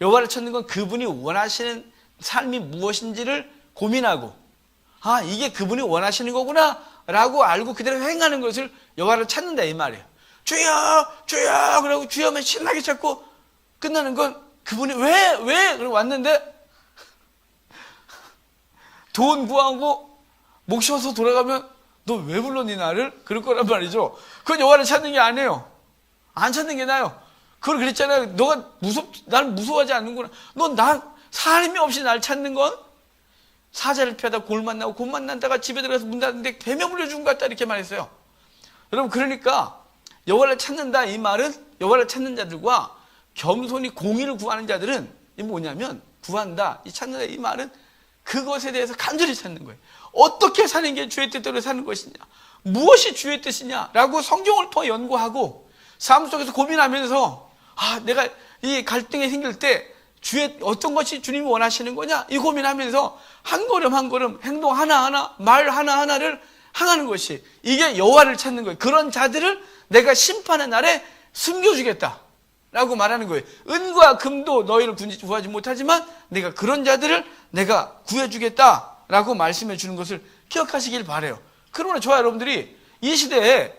Speaker 1: 여호와를 찾는 건 그분이 원하시는 삶이 무엇인지를 고민하고, 아, 이게 그분이 원하시는 거구나 라고 알고 그대로 행하는 것을 여호와를 찾는다 이 말이에요. 주여 주여 그러고 주여만 신나게 찾고 끝나는 건 그분이 왜 그러고 왔는데 돈 구하고 목 쉬어서 돌아가면 너 왜 불렀니 나를? 그럴 거란 말이죠. 그건 여호와를 찾는 게 아니에요. 안 찾는 게 나아요. 그걸 그랬잖아요. 너가 날 무서워하지 않는구나. 너 사람이 없이 날 찾는 건 사자를 피하다 골 만나고 골 만난다가 집에 들어가서 문 닫는데 뱀에 물려 죽은 것 같다 이렇게 말했어요. 여러분, 그러니까 여호와를 찾는다 이 말은 여호와를 찾는 자들과 겸손히 공의를 구하는 자들은 이 뭐냐면 구한다, 이 찾는다 이 말은 그것에 대해서 간절히 찾는 거예요. 어떻게 사는 게 주의 뜻대로 사는 것이냐, 무엇이 주의 뜻이냐라고 성경을 통해 연구하고 삶 속에서 고민하면서, 아, 내가 이 갈등이 생길 때 주의 어떤 것이 주님이 원하시는 거냐 이 고민하면서 한 걸음 한 걸음 행동 하나하나 말 하나하나를 행하는 것이, 이게 여호와를 찾는 거예요. 그런 자들을 내가 심판의 날에 숨겨주겠다 라고 말하는 거예요. 은과 금도 너희를 구하지 못하지만 내가 그런 자들을 내가 구해주겠다 라고 말씀해 주는 것을 기억하시길 바라요. 그러나 저와 여러분들이 이 시대에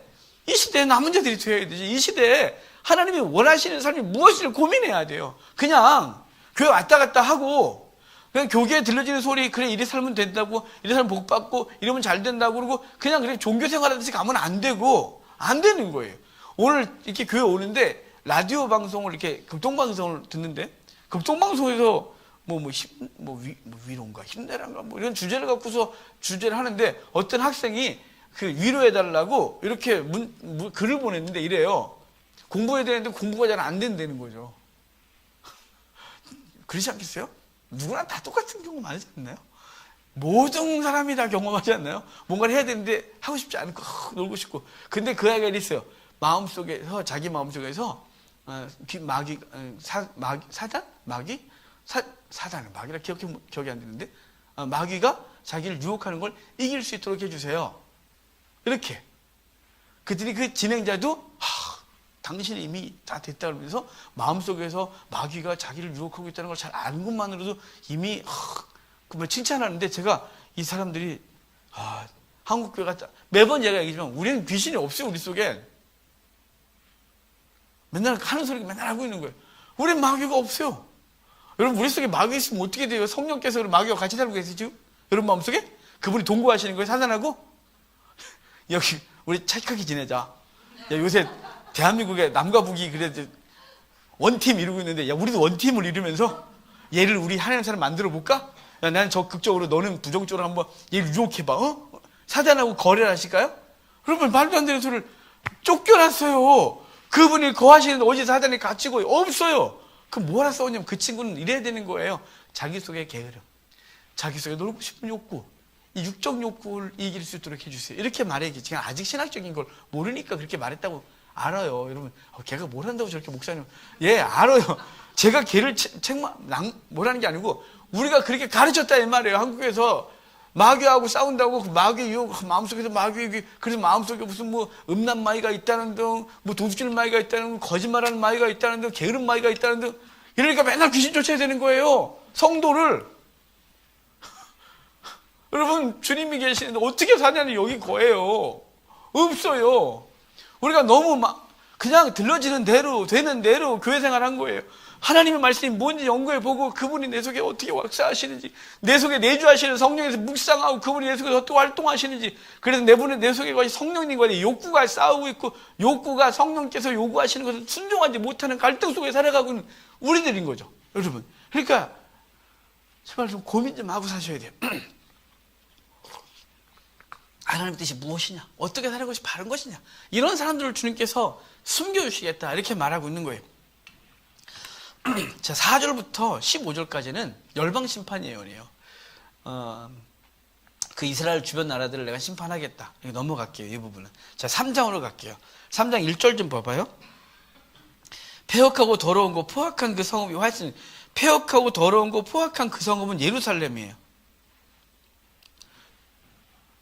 Speaker 1: 남은 자들이 되어야 되지, 이 시대에 하나님이 원하시는 삶이 무엇인지를 고민해야 돼요. 그냥 교회 왔다 갔다 하고 그냥 교계에 들려지는 소리, 그래 이리 살면 된다고, 이리 살면 복 받고 이러면 잘 된다고 그러고 그냥 종교 생활하듯이 가면 안 되는 거예요. 오늘 이렇게 교회 오는데 라디오 방송을 이렇게 극동방송을 듣는데 극동방송에서 위로인가 힘내란가 이런 주제를 갖고서 주제를 하는데 어떤 학생이 그 위로해달라고 이렇게 글을 보냈는데 이래요. 공부해야 되는데 공부가 잘 안 된다는 거죠. 그렇지 않겠어요? 누구나 다 똑같은 경우 많지 않나요? 모든 사람이 다 경험하지 않나요? 뭔가를 해야 되는데 하고 싶지 않고 놀고 싶고. 근데 그 아이가 있어요. 마음속에서, 자기 마음속에서 사단은 마귀라 기억이 안 되는데, 마귀가 자기를 유혹하는 걸 이길 수 있도록 해주세요. 이렇게. 그들이 그 진행자도 당신이 이미 다 됐다 그러면서 마음속에서 마귀가 자기를 유혹하고 있다는 걸 잘 아는 것만으로도 이미 칭찬하는데, 제가 이 사람들이 한국교회 갔다 매번 제가 얘기하지만 우리는 귀신이 없어요. 우리 속에 맨날 하는 소리 맨날 하고 있는 거예요. 우린 마귀가 없어요. 여러분, 우리 속에 마귀 있으면 어떻게 돼요? 성령께서 마귀와 같이 살고 계시죠? 여러분 마음속에? 그분이 동거하시는 거예요? 사단하고? 여기 우리 착하게 지내자. 야, 요새 대한민국에 남과 북이 그래도 원팀 이루고 있는데, 야, 우리도 원팀을 이루면서 얘를 우리 하나님 사람 만들어 볼까? 야, 나는 적극적으로, 너는 부정적으로 한번 얘를 유혹해봐. 사단하고 거래를 하실까요? 여러분, 말도 안 되는 소리를 쫓겨났어요. 그분이 거하시는데 어디 사단이 갇히고 없어요. 그럼 뭐라 싸우냐면 그 친구는 이래야 되는 거예요. 자기 속의 게으름, 자기 속에 놀고 싶은 욕구, 이 육적 욕구를 이길 수 있도록 해주세요. 이렇게 말해야지. 제가 아직 신학적인 걸 모르니까 그렇게 말했다고 알아요. 여러분, 걔가 뭘 한다고 저렇게 목사님, 예, 알아요. 제가 걔를 뭐라는 게 아니고 우리가 그렇게 가르쳤다 이 말이에요. 한국에서 마귀하고 싸운다고, 그 마귀 유혹, 마음속에서 마귀, 그래서 마음속에 무슨 음란 마귀가 있다는 등, 도둑질 마귀가 있다는 등, 거짓말하는 마귀가 있다는 등, 게으른 마귀가 있다는 등, 이러니까 맨날 귀신 쫓아야 되는 거예요. 성도를. 여러분, 주님이 계시는데 어떻게 사냐니 여기 거예요. 없어요. 우리가 너무 그냥 들려지는 대로, 되는 대로 교회 생활한 거예요. 하나님의 말씀이 뭔지 연구해보고 그분이 내 속에 어떻게 역사하시는지, 내 속에 내주하시는 성령에서 묵상하고 그분이 내 속에 어떻게 활동하시는지, 그래서 내 속에 성령님과 욕구가 싸우고 있고 욕구가 성령께서 요구하시는 것을 순종하지 못하는 갈등 속에 살아가고 있는 우리들인 거죠. 여러분, 그러니까 제발 좀 고민 좀 하고 사셔야 돼요. 하나님의 뜻이 무엇이냐, 어떻게 사는 것이 바른 것이냐, 이런 사람들을 주님께서 숨겨주시겠다 이렇게 말하고 있는 거예요. 자, 4절부터 15절까지는 열방심판 예언이에요. 그 이스라엘 주변 나라들을 내가 심판하겠다. 이거 넘어갈게요. 이 부분은. 자, 3장으로 갈게요. 3장 1절 좀 봐봐요. 폐역하고 더러운 거 포악한 그 성읍이 화이트. 폐역하고 더러운 거 포악한 그 성읍은 예루살렘이에요.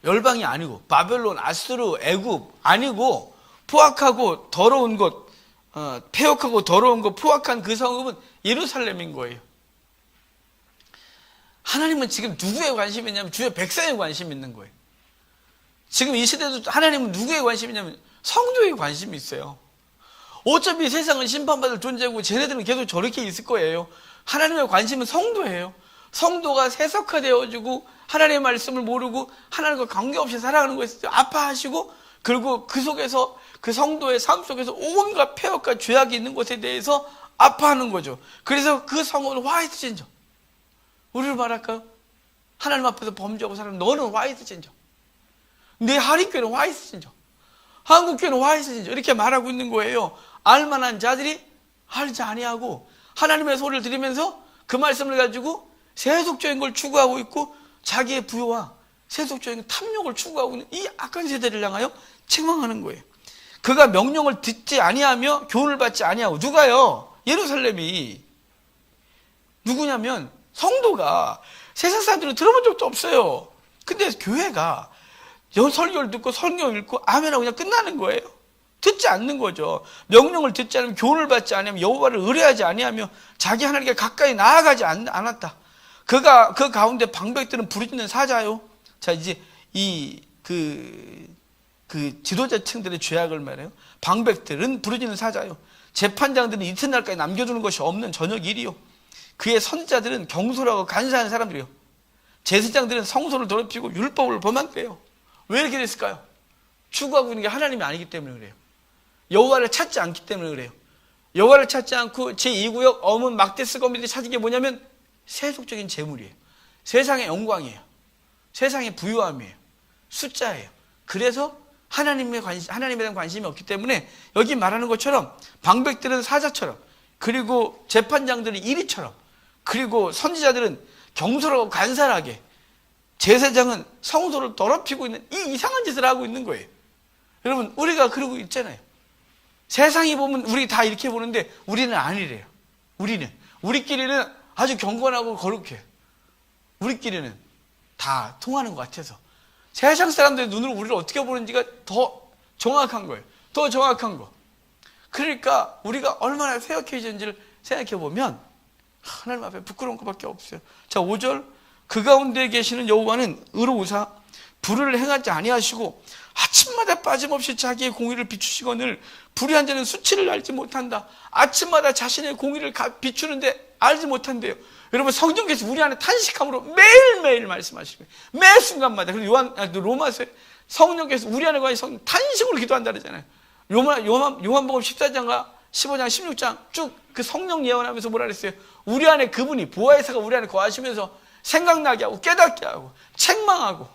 Speaker 1: 열방이 아니고 바벨론, 아수르, 애굽 아니고 포악하고 더러운 것, 폐역하고 더러운 것 포악한 그 성읍은 예루살렘인 거예요. 하나님은 지금 누구에 관심이 있냐면 주의 백성에 관심이 있는 거예요. 지금 이 시대도 하나님은 누구에 관심이 있냐면 성도에 관심이 있어요. 어차피 세상은 심판받을 존재고 쟤네들은 계속 저렇게 있을 거예요. 하나님의 관심은 성도예요. 성도가 세속화되어지고 하나님의 말씀을 모르고 하나님과 관계없이 살아가는 것에 아파하시고, 그리고 그 속에서 그 성도의 삶 속에서 온갖 폐역과 죄악이 있는 것에 대해서 아파하는 거죠. 그래서 그 성은 화이트 진저. 우리를 말할까요? 하나님 앞에서 범죄하고 살아는 너는 화이트 진저. 내 하리교회는 화이트 진저. 한국교회는 화이트 진저. 이렇게 말하고 있는 거예요. 알만한 자들이 알지 아니하고 하나님의 소리를 들으면서 그 말씀을 가지고 세속적인 걸 추구하고 있고 자기의 부여와 세속적인 탐욕을 추구하고 있는 이 악한 세대를 향하여 책망하는 거예요. 그가 명령을 듣지 아니하며 교훈을 받지 아니하고. 누가요? 예루살렘이. 누구냐면 성도가. 세상 사람들은 들어본 적도 없어요. 근데 교회가 설교를 듣고 성경 읽고 아멘하고 그냥 끝나는 거예요. 듣지 않는 거죠. 명령을 듣지 않으면, 교훈을 받지 않으면, 여호와를 의뢰하지 아니하며 자기 하나님께 가까이 나아가지 않았다. 그 가운데 방백들은 부르짖는 사자요. 자, 이제 그 지도자층들의 죄악을 말해요. 방백들은 부르짖는 사자요. 재판장들은 이튿날까지 남겨두는 것이 없는 저녁 일이요. 그의 선자들은 경솔하고 간사한 사람들이요. 제사장들은 성소를 더럽히고 율법을 범한대요. 왜 이렇게 됐을까요? 추구하고 있는 게 하나님이 아니기 때문에 그래요. 여호와를 찾지 않기 때문에 그래요. 여호와를 찾지 않고 제2구역 어문 막대스 거미들이 찾은 게 뭐냐면 세속적인 재물이에요. 세상의 영광이에요. 세상의 부유함이에요. 숫자예요. 그래서 하나님에 대한 관심이 없기 때문에 여기 말하는 것처럼 방백들은 사자처럼, 그리고 재판장들은 이리처럼, 그리고 선지자들은 경솔하고 간사하게, 제사장은 성소를 더럽히고 있는 이 이상한 짓을 하고 있는 거예요. 여러분, 우리가 그러고 있잖아요. 세상이 보면 우리 다 이렇게 보는데 우리는 아니래요. 우리끼리는 아주 경건하고 거룩해요. 우리끼리는 다 통하는 것 같아서 세상 사람들의 눈으로 우리를 어떻게 보는지가 더 정확한 거예요. 더 정확한 거. 그러니까 우리가 얼마나 폐역해졌는지를 생각해 보면 하나님 앞에 부끄러운 것밖에 없어요. 자, 5절. 그 가운데 계시는 여호와는 의로우사 불의를 행하지 아니하시고 아침마다 빠짐없이 자기의 공의를 비추시거늘 불의한 자는 수치를 알지 못한다. 아침마다 자신의 공의를 비추는데 알지 못한대요. 여러분, 성경께서 우리 안에 탄식함으로 매일매일 말씀하시고 매 순간마다. 그리고 로마서에 성령께서 우리 안에 관해서 탄식으로 기도한다 그러잖아요. 요한복음 14장과 15장, 16장 쭉 그 성령 예언하면서 뭐라 그랬어요? 우리 안에 그분이, 보혜사가 우리 안에 거하시면서 생각나게 하고 깨닫게 하고 책망하고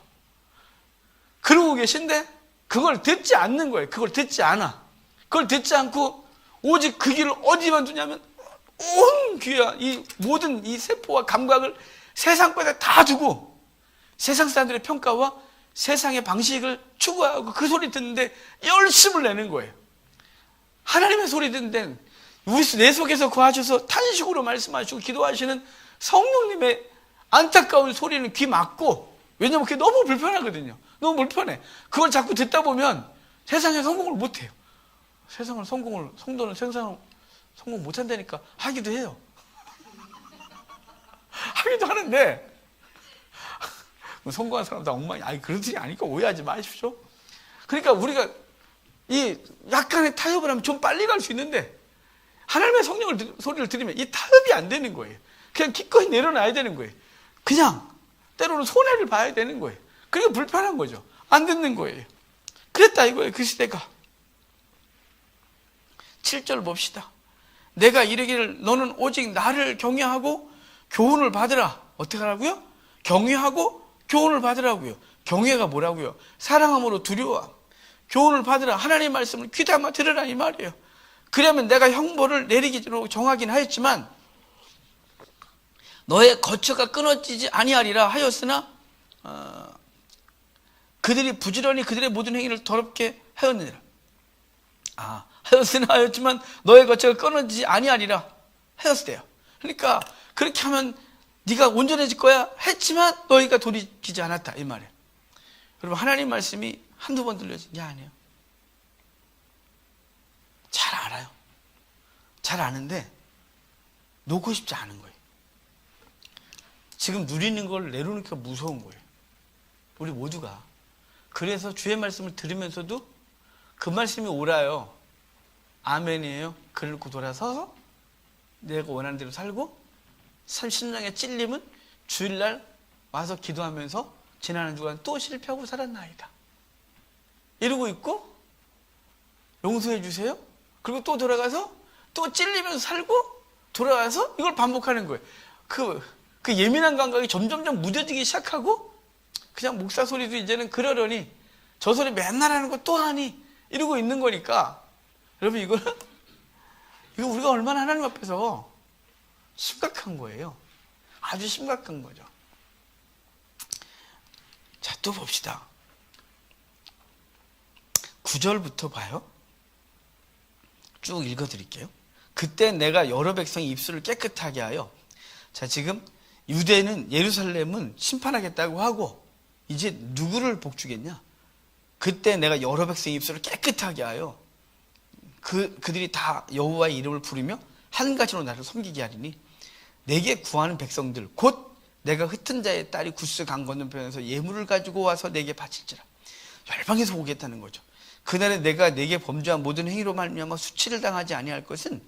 Speaker 1: 그러고 계신데 그걸 듣지 않는 거예요. 그걸 듣지 않아. 그걸 듣지 않고 오직 그 길을 어디만 두냐면 온 귀와 이 모든 이 세포와 감각을 세상 것에 다 두고 세상 사람들의 평가와 세상의 방식을 추구하고 그 소리 듣는데 열심을 내는 거예요. 하나님의 소리 듣는 데는 내 속에서 거하셔서 탄식으로 말씀하시고 기도하시는 성령님의 안타까운 소리는 귀 막고, 왜냐면 그게 너무 불편하거든요. 너무 불편해. 그걸 자꾸 듣다 보면 세상에 성공을 못해요. 성도는 세상을 성공 못한다니까 하기도 해요. 하기도 하는데 성공한 사람 다 엉망이. 그런 뜻이 아니까 오해하지 마십시오. 그러니까 우리가 이 약간의 타협을 하면 좀 빨리 갈 수 있는데 하나님의 성령을 소리를 들으면 이 타협이 안 되는 거예요. 그냥 기꺼이 내려놔야 되는 거예요. 그냥 때로는 손해를 봐야 되는 거예요. 그게 불편한 거죠. 안 듣는 거예요. 그랬다 이거예요. 그 시대가. 7절 봅시다. 내가 이르기를 너는 오직 나를 경외하고 교훈을 받으라. 어떻게 하라고요? 경외하고 교훈을 받으라고요. 경외가 뭐라고요? 사랑함으로 두려워함. 교훈을 받으라. 하나님의 말씀을 귀담아 들으라 이 말이에요. 그러면 내가 형벌을 내리기로 정하긴 하였지만 너의 거처가 끊어지지 아니하리라 하였으나 그들이 부지런히 그들의 모든 행위를 더럽게 하였느니라. 하였으나 하였지만 너의 거처가 끊어지지 아니하리라 하였으대요. 그러니까 그렇게 하면 네가 온전해질 거야 했지만 너희가 돌이키지 않았다 이 말이에요. 여러분, 하나님 말씀이 한두 번 들려진 게 아니에요. 잘 알아요. 잘 아는데 놓고 싶지 않은 거예요. 지금 누리는 걸 내놓으니까 무서운 거예요. 우리 모두가. 그래서 주의 말씀을 들으면서도 그 말씀이 옳아요. 아멘이에요. 그러고 돌아서서 내가 원하는 대로 살고, 심령의 찔림은 주일날 와서 기도하면서 지난 한 주간 또 실패하고 살았나이다 이러고 있고, 용서해 주세요. 그리고 또 돌아가서 또 찔리면서 살고 돌아와서 이걸 반복하는 거예요. 그 예민한 감각이 점점점 무뎌지기 시작하고, 그냥 목사 소리도 이제는 그러려니 저 소리 맨날 하는 거 또 하니 이러고 있는 거니까, 여러분 이거 우리가 얼마나 하나님 앞에서 심각한 거예요. 아주 심각한 거죠. 자, 또 봅시다. 9절부터 봐요. 쭉 읽어드릴게요. 그때 내가 여러 백성의 입술을 깨끗하게 하여, 자, 지금 유대는, 예루살렘은 심판하겠다고 하고 이제 누구를 복주겠냐? 그때 내가 여러 백성의 입술을 깨끗하게 하여 그들이 다 여호와의 이름을 부르며 한 가지로 나를 섬기게 하리니, 내게 구하는 백성들 곧 내가 흩은 자의 딸이 구스 강 건너편에서 예물을 가지고 와서 내게 바칠지라. 열방에서 오겠다는 거죠. 그날에 내가 내게 범죄한 모든 행위로 말미암아 수치를 당하지 아니할 것은,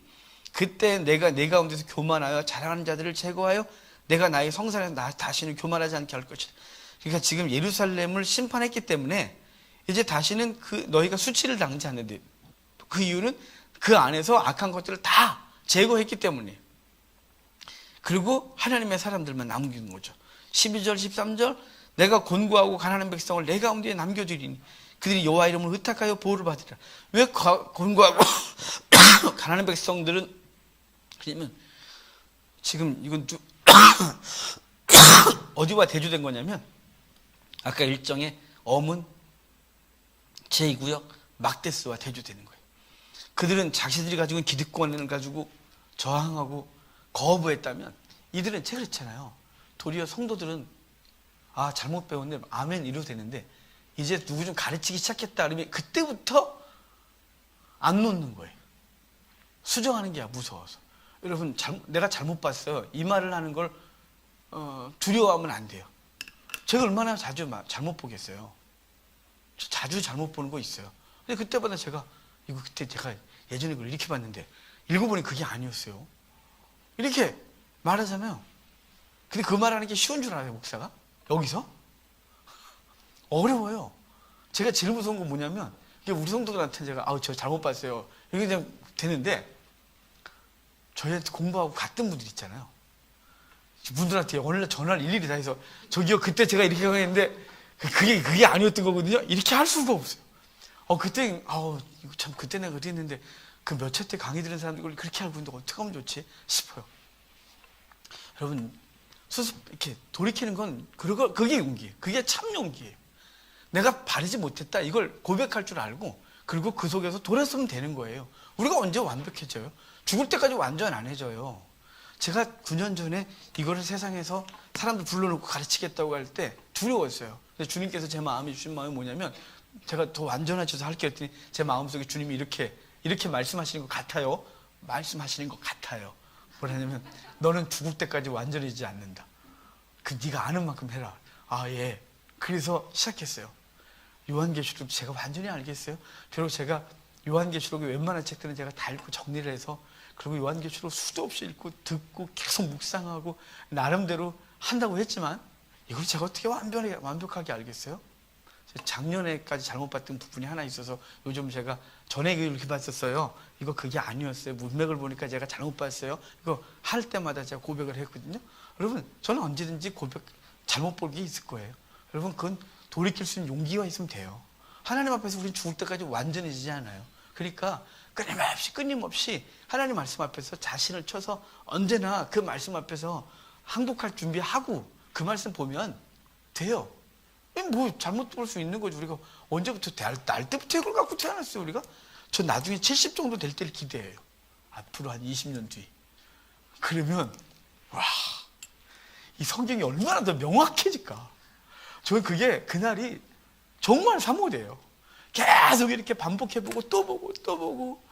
Speaker 1: 그때 내가 내 가운데서 교만하여 자랑하는 자들을 제거하여 내가 나의 성산에서 나 다시는 교만하지 않게 할 것이다. 그러니까 지금 예루살렘을 심판했기 때문에 이제 다시는 너희가 수치를 당하지 않는데, 그 이유는 그 안에서 악한 것들을 다 제거했기 때문이에요. 그리고 하나님의 사람들만 남기는 거죠. 12절 13절 내가 곤고하고 가난한 백성을 내 가운데에 남겨두리니 그들이 여호와 이름을 의탁하여 보호를 받으리라. 왜 곤고하고 가난한 백성들은, 그러면 지금 이건 어디와 대조된 거냐면, 아까 일정의 엄은 제2구역 막데스와 대조되는 거예요. 그들은 자신들이 가지고 있는 기득권을 가지고 저항하고 거부했다면, 이들은 제가 그랬잖아요. 도리어 성도들은 잘못 배웠네 아멘 이러도 되는데, 이제 누구 좀 가르치기 시작했다 그러면 그때부터 안 놓는 거예요. 수정하는 게 무서워서. 여러분, 내가 잘못 봤어요 이 말을 하는 걸 두려워하면 안 돼요. 제가 얼마나 자주 잘못 보겠어요. 자주 잘못 보는 거 있어요. 근데 그때마다 제가 그때 제가 예전에 그걸 이렇게 봤는데 읽어보니 그게 아니었어요. 이렇게 말하잖아요. 근데 그 말하는 게 쉬운 줄 알아요, 목사가? 여기서? 어려워요. 제가 제일 무서운 건 뭐냐면, 우리 성도들한테 제가 저 잘못 봤어요 이게 그냥 되는데, 저희한테 공부하고 갔던 분들 있잖아요. 분들한테 오늘 전화를 일일이 다 해서, 저기요 그때 제가 이렇게 했는데 그게 아니었던 거거든요. 이렇게 할 수가 없어요. 그때 이거 참 그때 내가 그랬는데 그 몇 차 때 강의 들은 사람들 이걸 그렇게 알고 있는데 어떻게 하면 좋지 싶어요. 여러분, 수습 이렇게 돌이키는 건 그게 용기예요. 그게 참 용기예요. 내가 바르지 못했다 이걸 고백할 줄 알고, 그리고 그 속에서 돌아서면 되는 거예요. 우리가 언제 완벽해져요? 죽을 때까지 완전 안 해져요. 제가 9년 전에 이거를 세상에서 사람들 불러놓고 가르치겠다고 할 때 두려웠어요. 근데 주님께서 제 마음에 주신 마음이 뭐냐면, 제가 더 완전해져서 할게 했더니 제 마음속에 주님이 이렇게 말씀하시는 것 같아요. 말씀하시는 것 같아요. 뭐라냐면, 너는 죽을 때까지 완전해지지 않는다. 네가 아는 만큼 해라. 예. 그래서 시작했어요. 요한계시록 제가 완전히 알겠어요. 비록 제가 요한계시록의 웬만한 책들은 제가 다 읽고 정리를 해서, 그리고 요한계시록 수도 없이 읽고 듣고 계속 묵상하고 나름대로 한다고 했지만, 이걸 제가 어떻게 완벽하게 알겠어요? 작년에까지 잘못 봤던 부분이 하나 있어서 요즘 제가 전에 이렇게 봤었어요. 이거 그게 아니었어요. 문맥을 보니까 제가 잘못 봤어요. 이거 할 때마다 제가 고백을 했거든요. 여러분, 저는 언제든지 잘못 볼 게 있을 거예요. 여러분, 그건 돌이킬 수 있는 용기가 있으면 돼요. 하나님 앞에서 우리는 죽을 때까지 완전해지지 않아요. 그러니까 끊임없이 하나님 말씀 앞에서 자신을 쳐서 언제나 그 말씀 앞에서 항복할 준비하고 그 말씀 보면 돼요. 뭐 잘못 볼 수 있는 거지. 우리가 언제부터 날 때부터 이걸 갖고 태어났어요. 우리가. 저 나중에 70 정도 될 때를 기대해요. 앞으로 한 20년 뒤. 그러면 와, 이 성경이 얼마나 더 명확해질까. 저는 그게 그날이 정말 사모돼요. 계속 이렇게 반복해보고 또 보고 또 보고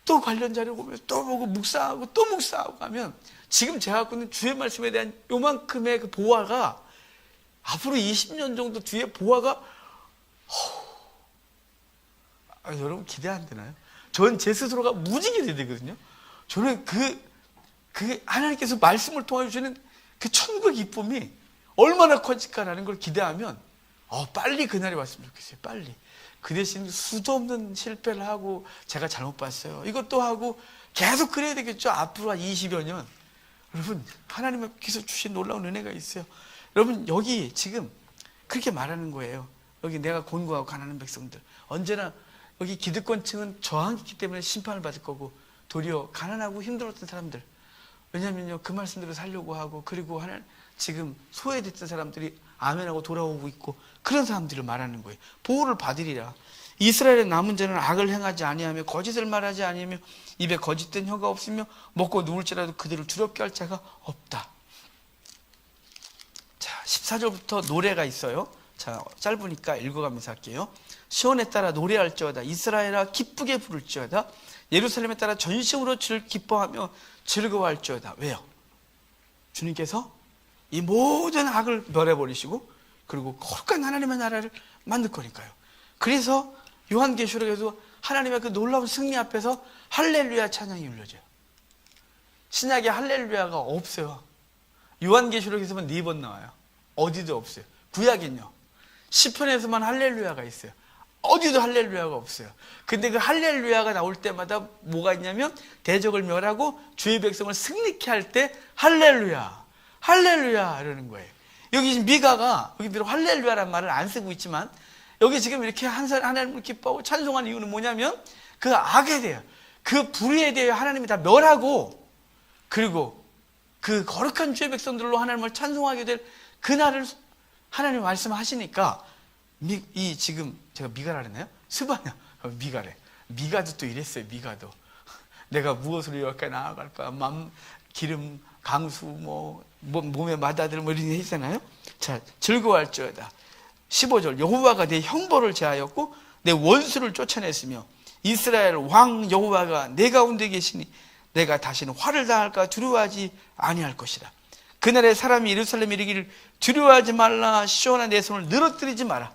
Speaker 1: 또 관련 자료 보면 또 보고 묵상하고 또 묵상하고 하면 지금 제가 갖고 있는 주의 말씀에 대한 요만큼의 그 보화가 앞으로 20년 정도 뒤에 보화가 여러분 기대 안 되나요? 저는 제 스스로가 무지개 되거든요. 저는 그 하나님께서 말씀을 통해 주시는 그 천국의 기쁨이 얼마나 커질까라는 걸 기대하면 빨리 그날이 왔으면 좋겠어요. 빨리. 그 대신 수도 없는 실패를 하고 제가 잘못 봤어요. 이것도 하고 계속 그래야 되겠죠. 앞으로 한 20여 년. 여러분 하나님께서 주신 놀라운 은혜가 있어요. 여러분 여기 지금 그렇게 말하는 거예요. 여기 내가 곤고하고 가난한 백성들. 언제나 여기 기득권층은 저항했기 때문에 심판을 받을 거고 도리어 가난하고 힘들었던 사람들. 왜냐면요 그 말씀대로 살려고 하고 그리고 지금 소외됐던 사람들이 아멘하고 돌아오고 있고 그런 사람들을 말하는 거예요. 보호를 받으리라. 이스라엘의 남은 자는 악을 행하지 아니하며 거짓을 말하지 아니하며 입에 거짓된 혀가 없으며 먹고 누울지라도 그들을 두렵게 할 자가 없다. 자, 14절부터 노래가 있어요. 자, 짧으니까 읽어가면서 할게요. 시온에 따라 노래할지어다. 이스라엘아 기쁘게 부를지어다. 예루살렘에 따라 전심으로 기뻐하며 즐거워할지어다. 왜요? 주님께서 이 모든 악을 멸해버리시고 그리고 거룩한 하나님의 나라를 만들 거니까요. 그래서 요한계시록에도 하나님의 그 놀라운 승리 앞에서 할렐루야 찬양이 울려져요. 신약에 할렐루야가 없어요. 요한계시록에서만 4번 나와요. 어디도 없어요. 구약은요. 시편에서만 할렐루야가 있어요. 어디도 할렐루야가 없어요. 근데 그 할렐루야가 나올 때마다 뭐가 있냐면 대적을 멸하고 주의 백성을 승리케 할 때 할렐루야 할렐루야 이러는 거예요. 여기 지금 미가가 여기 비록 할렐루야라는 말을 안 쓰고 있지만 여기 지금 이렇게 하나님을 기뻐하고 찬송하는 이유는 뭐냐면 그 악에 대해 그 불의에 대해 하나님이 다 멸하고 그리고 그 거룩한 주의 백성들로 하나님을 찬송하게 될 그날을 하나님이 말씀하시니까 이 지금 제가 미가라 그랬나요? 스바냐 미가래. 미가도 또 이랬어요. 미가도 내가 무엇으로 이렇게 나아갈까? 기름 강수 몸에 마다들 이런 게 있잖아요. 자, 즐거워할지어다. 15절 여호와가 내 형벌을 제하였고 내 원수를 쫓아냈으며 이스라엘 왕 여호와가 내 가운데 계시니 내가 다시는 화를 당할까 두려워하지 아니할 것이라. 그날에 사람이 예루살렘에 이르기를 두려워하지 말라. 시온아 내 손을 늘어뜨리지 마라.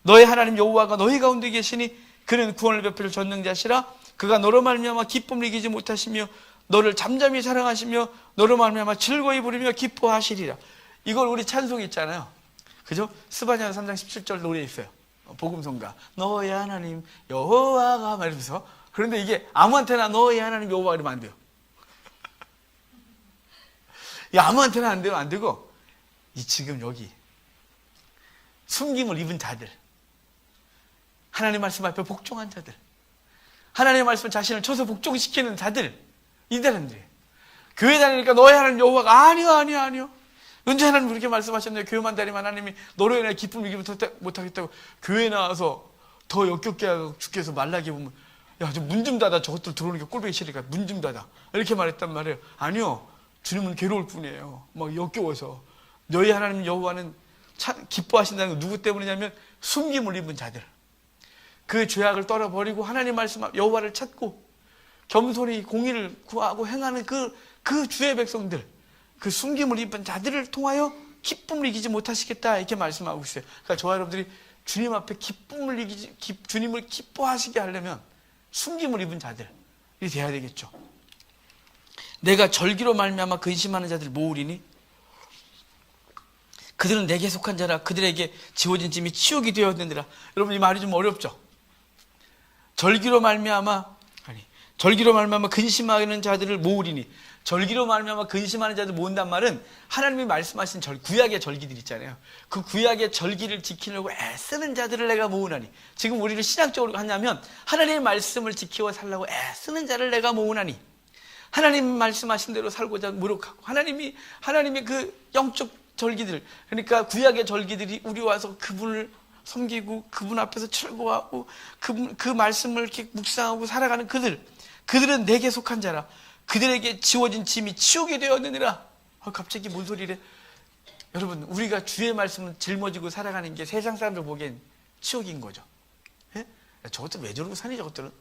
Speaker 1: 너의 하나님 여호와가 너희 가운데 계시니 그는 구원을 베풀 전능자시라. 그가 너로 말미암아 기쁨을 이기지 못하시며 너를 잠잠히 사랑하시며 너로 말미암아 즐거이 부르며 기뻐하시리라. 이걸 우리 찬송 있잖아요. 그죠? 스바냐 3장 17절 노래 있어요. 복음성가 너의 하나님 여호와가 말이면서. 그런데 이게 아무한테나 너의 하나님 여호와 이러면 안 돼요. 아무한테나 안 돼요. 안 되고 지금 여기 숨김을 입은 자들, 하나님 말씀 앞에 복종한 자들, 하나님의 말씀 자신을 쳐서 복종시키는 자들, 이 사람들이에요. 교회 다니니까 너의 하나님 여호와가 아니요. 언제 하나님 그렇게 말씀하셨나요? 교회만 다니면 하나님이 너로 인해 기쁨을 이기지 못하겠다고. 교회 나와서 더 역겹게 하고 죽게 해서 말라게 보면 야, 좀 문 좀 닫아. 저것들 들어오는 게 꼴보기 싫으니까 문 좀 닫아. 이렇게 말했단 말이에요. 아니요. 주님은 괴로울 뿐이에요. 막 역겨워서. 너희 하나님 여호와는 기뻐하신다는 건 누구 때문이냐면 숨김을 입은 자들. 그 죄악을 떨어버리고 하나님 말씀 여호와를 찾고 겸손히 공의를 구하고 행하는 그 주의 백성들, 그 숨김을 입은 자들을 통하여 기쁨을 이기지 못하시겠다 이렇게 말씀하고 있어요. 그러니까 저와 여러분들이 주님 앞에 주님을 기뻐하시게 하려면 숨김을 입은 자들이 돼야 되겠죠. 내가 절기로 말미암아 근심하는 자들 모으리니 그들은 내게 속한 자라. 그들에게 지워진 짐이 치욕이 되었느니라. 여러분 이 말이 좀 어렵죠. 절기로 말미암아 근심하는 자들을 모으리니. 절기로 말미암아 근심하는 자들 모은단 말은 하나님이 말씀하신 구약의 절기들 있잖아요. 그 구약의 절기를 지키려고 애쓰는 자들을 내가 모으나니. 지금 우리를 신학적으로 하냐면 하나님의 말씀을 지키고 살려고 애쓰는 자를 내가 모으나니. 하나님 말씀하신 대로 살고자 노력하고 하나님의 그 영적 절기들, 그러니까 구약의 절기들이 우리 와서 그분을 섬기고 그분 앞에서 철거하고 그 말씀을 이렇게 묵상하고 살아가는 그들은 내게 속한 자라. 그들에게 지워진 짐이 치욕이 되었느니라. 갑자기 뭔 소리래? 여러분, 우리가 주의 말씀을 짊어지고 살아가는 게 세상 사람들 보기엔 치욕인 거죠. 예? 저것들 왜 저러고 사니, 저것들은?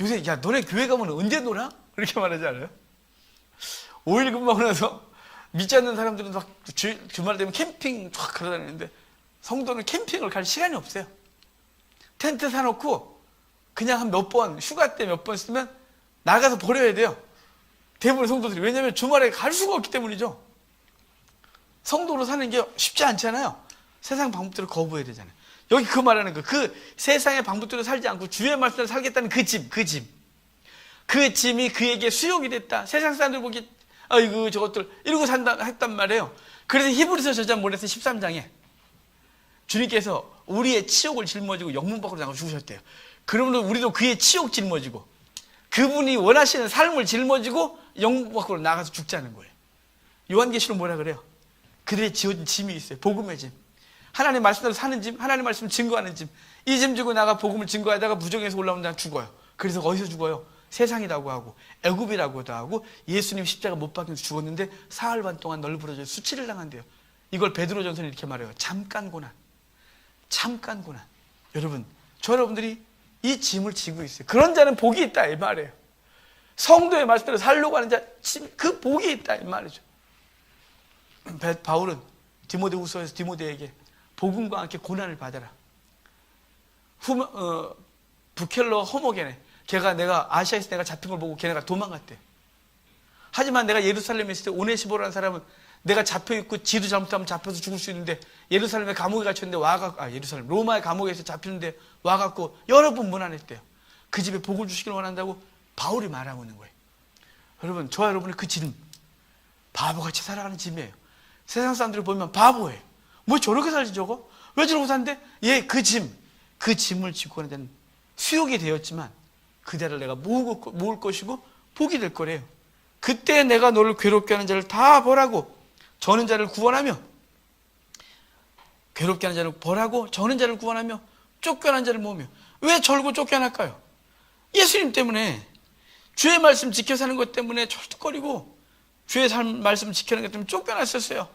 Speaker 1: 요새, 너네 교회 가면 언제 놀아? 그렇게 말하지 않아요? 5일 근무하고 나서 믿지 않는 사람들은 막 주말 되면 캠핑 쫙 걸어다니는데 성도는 캠핑을 갈 시간이 없어요. 텐트 사놓고 그냥 한 몇 번, 휴가 때 몇 번 쓰면 나가서 버려야 돼요. 대부분 성도들이. 왜냐하면 주말에 갈 수가 없기 때문이죠. 성도로 사는 게 쉽지 않잖아요. 세상 방법대로 거부해야 되잖아요. 여기 그 말하는 거, 그 세상의 방법대로 살지 않고 주의 말씀대로 살겠다는 그 짐이 그에게 수욕이 됐다. 세상 사람들 보기, 아이고 저것들 이러고 산다 했단 말이에요. 그래서 히브리서 저자 모레서 13장에 주님께서 우리의 치욕을 짊어지고 영문 밖으로 나가 죽으셨대요. 그러면 우리도 그의 치욕 짊어지고 그분이 원하시는 삶을 짊어지고 영문 밖으로 나가서 죽자는 거예요. 요한계시록 뭐라 그래요? 그들의 지어진 짐이 있어요. 복음의 짐. 하나님 말씀대로 사는 짐, 하나님 말씀을 증거하는 짐. 이 짐 지고 나가 복음을 증거하다가 부정해서 올라오면 난 죽어요. 그래서 어디서 죽어요? 세상이라고 하고 애굽이라고도 하고 예수님 십자가 못 박혀서 죽었는데 사흘 반 동안 널브러져 수치를 당한대요. 이걸 베드로전서는 이렇게 말해요. 잠깐 고난. 여러분, 여러분들이 이 짐을 지고 있어요. 그런 자는 복이 있다 이 말이에요. 성도의 말씀대로 살려고 하는 자, 그 복이 있다 이 말이죠. 바울은 디모데후서에서 디모데에게 복음과 함께 고난을 받아라. 부켈러 허모게네, 내가 아시아에서 내가 잡힌 걸 보고 걔네가 도망갔대. 하지만 내가 예루살렘에 있을 때 오네시모라는 사람은 내가 잡혀있고 지도 잘못하면 잡혀서 죽을 수 있는데 예루살렘에 감옥에 갇혔는데 로마의 감옥에서 잡히는데 와갖고 여러 번 문안했대요. 그 집에 복을 주시길 원한다고 바울이 말하고 있는 거예요. 여러분, 저와 여러분의 그 짐, 바보같이 살아가는 짐이에요. 세상 사람들을 보면 바보예요. 뭐 저렇게 살지 저거? 왜 저러고 사는데? 그 짐을 지고 가는 데는 수욕이 되었지만 그대를 내가 모을 것이고 복이 될 거래요. 그때 내가 너를 괴롭게 하는 자를 다 벌하고 저는 자를 구원하며, 괴롭게 하는 자를 벌하고 저는 자를 구원하며 쫓겨난 자를 모으며. 왜 절고 쫓겨날까요? 예수님 때문에, 주의 말씀 지켜 사는 것 때문에 철떡거리고 주의 말씀 지키는 것 때문에 쫓겨났었어요.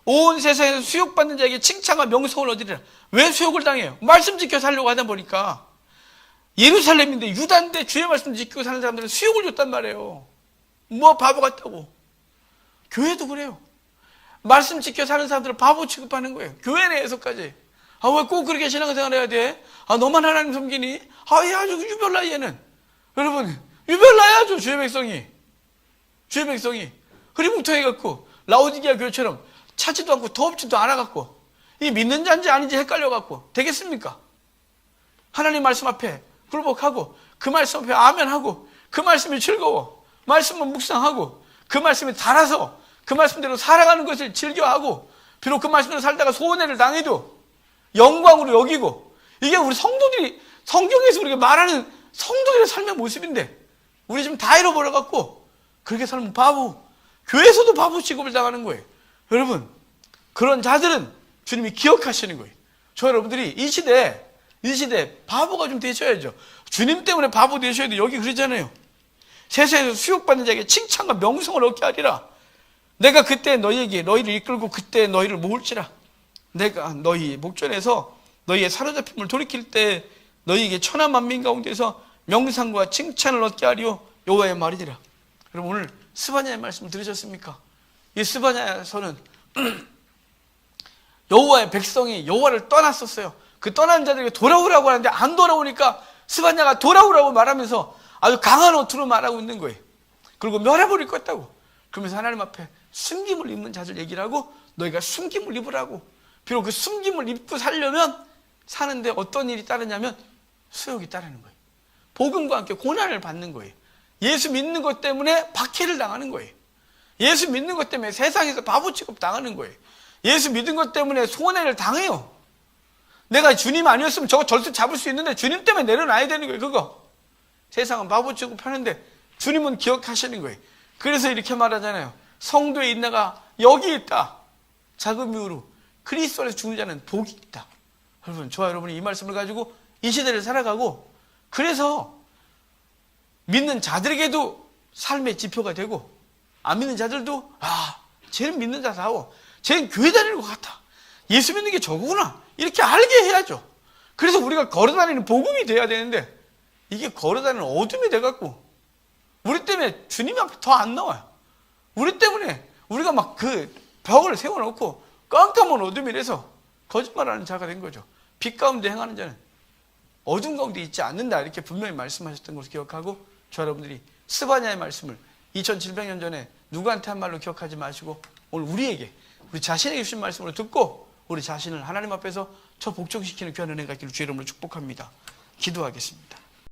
Speaker 1: 온 세상에서 수욕받는 자에게 칭찬과 명성을 얻으리라. 왜 수욕을 당해요? 말씀 지켜 살려고 하다 보니까. 예루살렘인데, 유다인데 주의 말씀 지키고 사는 사람들은 수욕을 줬단 말이에요. 뭐 바보 같다고. 교회도 그래요. 말씀 지켜 사는 사람들을 바보 취급하는 거예요. 교회 내에서까지. 왜 꼭 그렇게 신앙생활 해야 돼? 너만 하나님 섬기니? 얘 아주 유별나 얘는. 여러분, 유별나야죠. 주의 백성이 흐리뭉텅해갖고 라오디게아 교회처럼 차지도 않고 더럽지도 않아갖고 이 믿는 자인지 아닌지 헷갈려갖고 되겠습니까? 하나님 말씀 앞에 굴복하고 그 말씀 앞에 아멘하고 그 말씀이 즐거워, 말씀을 묵상하고 그 말씀이 달아서 그 말씀대로 살아가는 것을 즐겨하고, 비록 그 말씀대로 살다가 소원해를 당해도 영광으로 여기고, 이게 우리 성도들이, 성경에서 우리가 말하는 성도들의 삶의 모습인데 우리 지금 다 잃어버려갖고 그렇게 살면 바보, 교회에서도 바보 취급을 당하는 거예요. 여러분, 그런 자들은 주님이 기억하시는 거예요. 저 여러분들이 이 시대에 바보가 좀 되셔야죠. 주님 때문에 바보 되셔야 돼요. 여기 그러잖아요. 세상에서 수욕받는 자에게 칭찬과 명성을 얻게 하리라. 내가 그때 너희를 이끌고 그때 너희를 모을지라. 내가 너희 목전에서 너희의 사로잡힘을 돌이킬 때 너희에게 천하 만민 가운데서 명상과 칭찬을 얻게 하리요 여호와의 말이니라. 여러분, 오늘 스바냐의 말씀 들으셨습니까? 이 스바냐에서는 여호와의 백성이 여호와를 떠났었어요. 그 떠난 자들에게 돌아오라고 하는데 안 돌아오니까 스바냐가 돌아오라고 말하면서 아주 강한 어투로 말하고 있는 거예요. 그리고 멸해버릴 것 같다고. 그러면서 하나님 앞에 숨김을 입는 자들 얘기를 하고, 너희가 숨김을 입으라고. 비록 그 숨김을 입고 살려면 사는데 어떤 일이 따르냐면 수욕이 따르는 거예요. 복음과 함께 고난을 받는 거예요. 예수 믿는 것 때문에 박해를 당하는 거예요. 예수 믿는 것 때문에 세상에서 바보 취급 당하는 거예요. 예수 믿은 것 때문에 손해를 당해요. 내가 주님 아니었으면 저거 절대 잡을 수 있는데 주님 때문에 내려놔야 되는 거예요. 그거 세상은 바보 취급하는데 주님은 기억하시는 거예요. 그래서 이렇게 말하잖아요. 성도의 인내가 여기 있다. 작은 미우로 그리스도 안에서 죽는 자는 복이 있다. 여러분, 저와 여러분이 이 말씀을 가지고 이 시대를 살아가고, 그래서 믿는 자들에게도 삶의 지표가 되고, 안 믿는 자들도 쟤는 믿는 자다워, 쟤는 교회 다니는 것 같아, 예수 믿는 게 저거구나, 이렇게 알게 해야죠. 그래서 우리가 걸어다니는 복음이 돼야 되는데, 이게 걸어다니는 어둠이 돼갖고 우리 때문에 주님 앞에 더 안 나와요. 우리 때문에 우리가 막 그 벽을 세워놓고 깜깜한 어둠이라서 거짓말하는 자가 된 거죠. 빛 가운데 행하는 자는 어둠 가운데 있지 않는다, 이렇게 분명히 말씀하셨던 것을 기억하고, 저 여러분들이 스바냐의 말씀을 2700년 전에 누구한테 한 말로 기억하지 마시고, 오늘 우리에게, 우리 자신에게 주신 말씀으로 듣고 우리 자신을 하나님 앞에서 저 복종시키는 귀한 은혜가 있기를 주의 이름으로 축복합니다. 기도하겠습니다.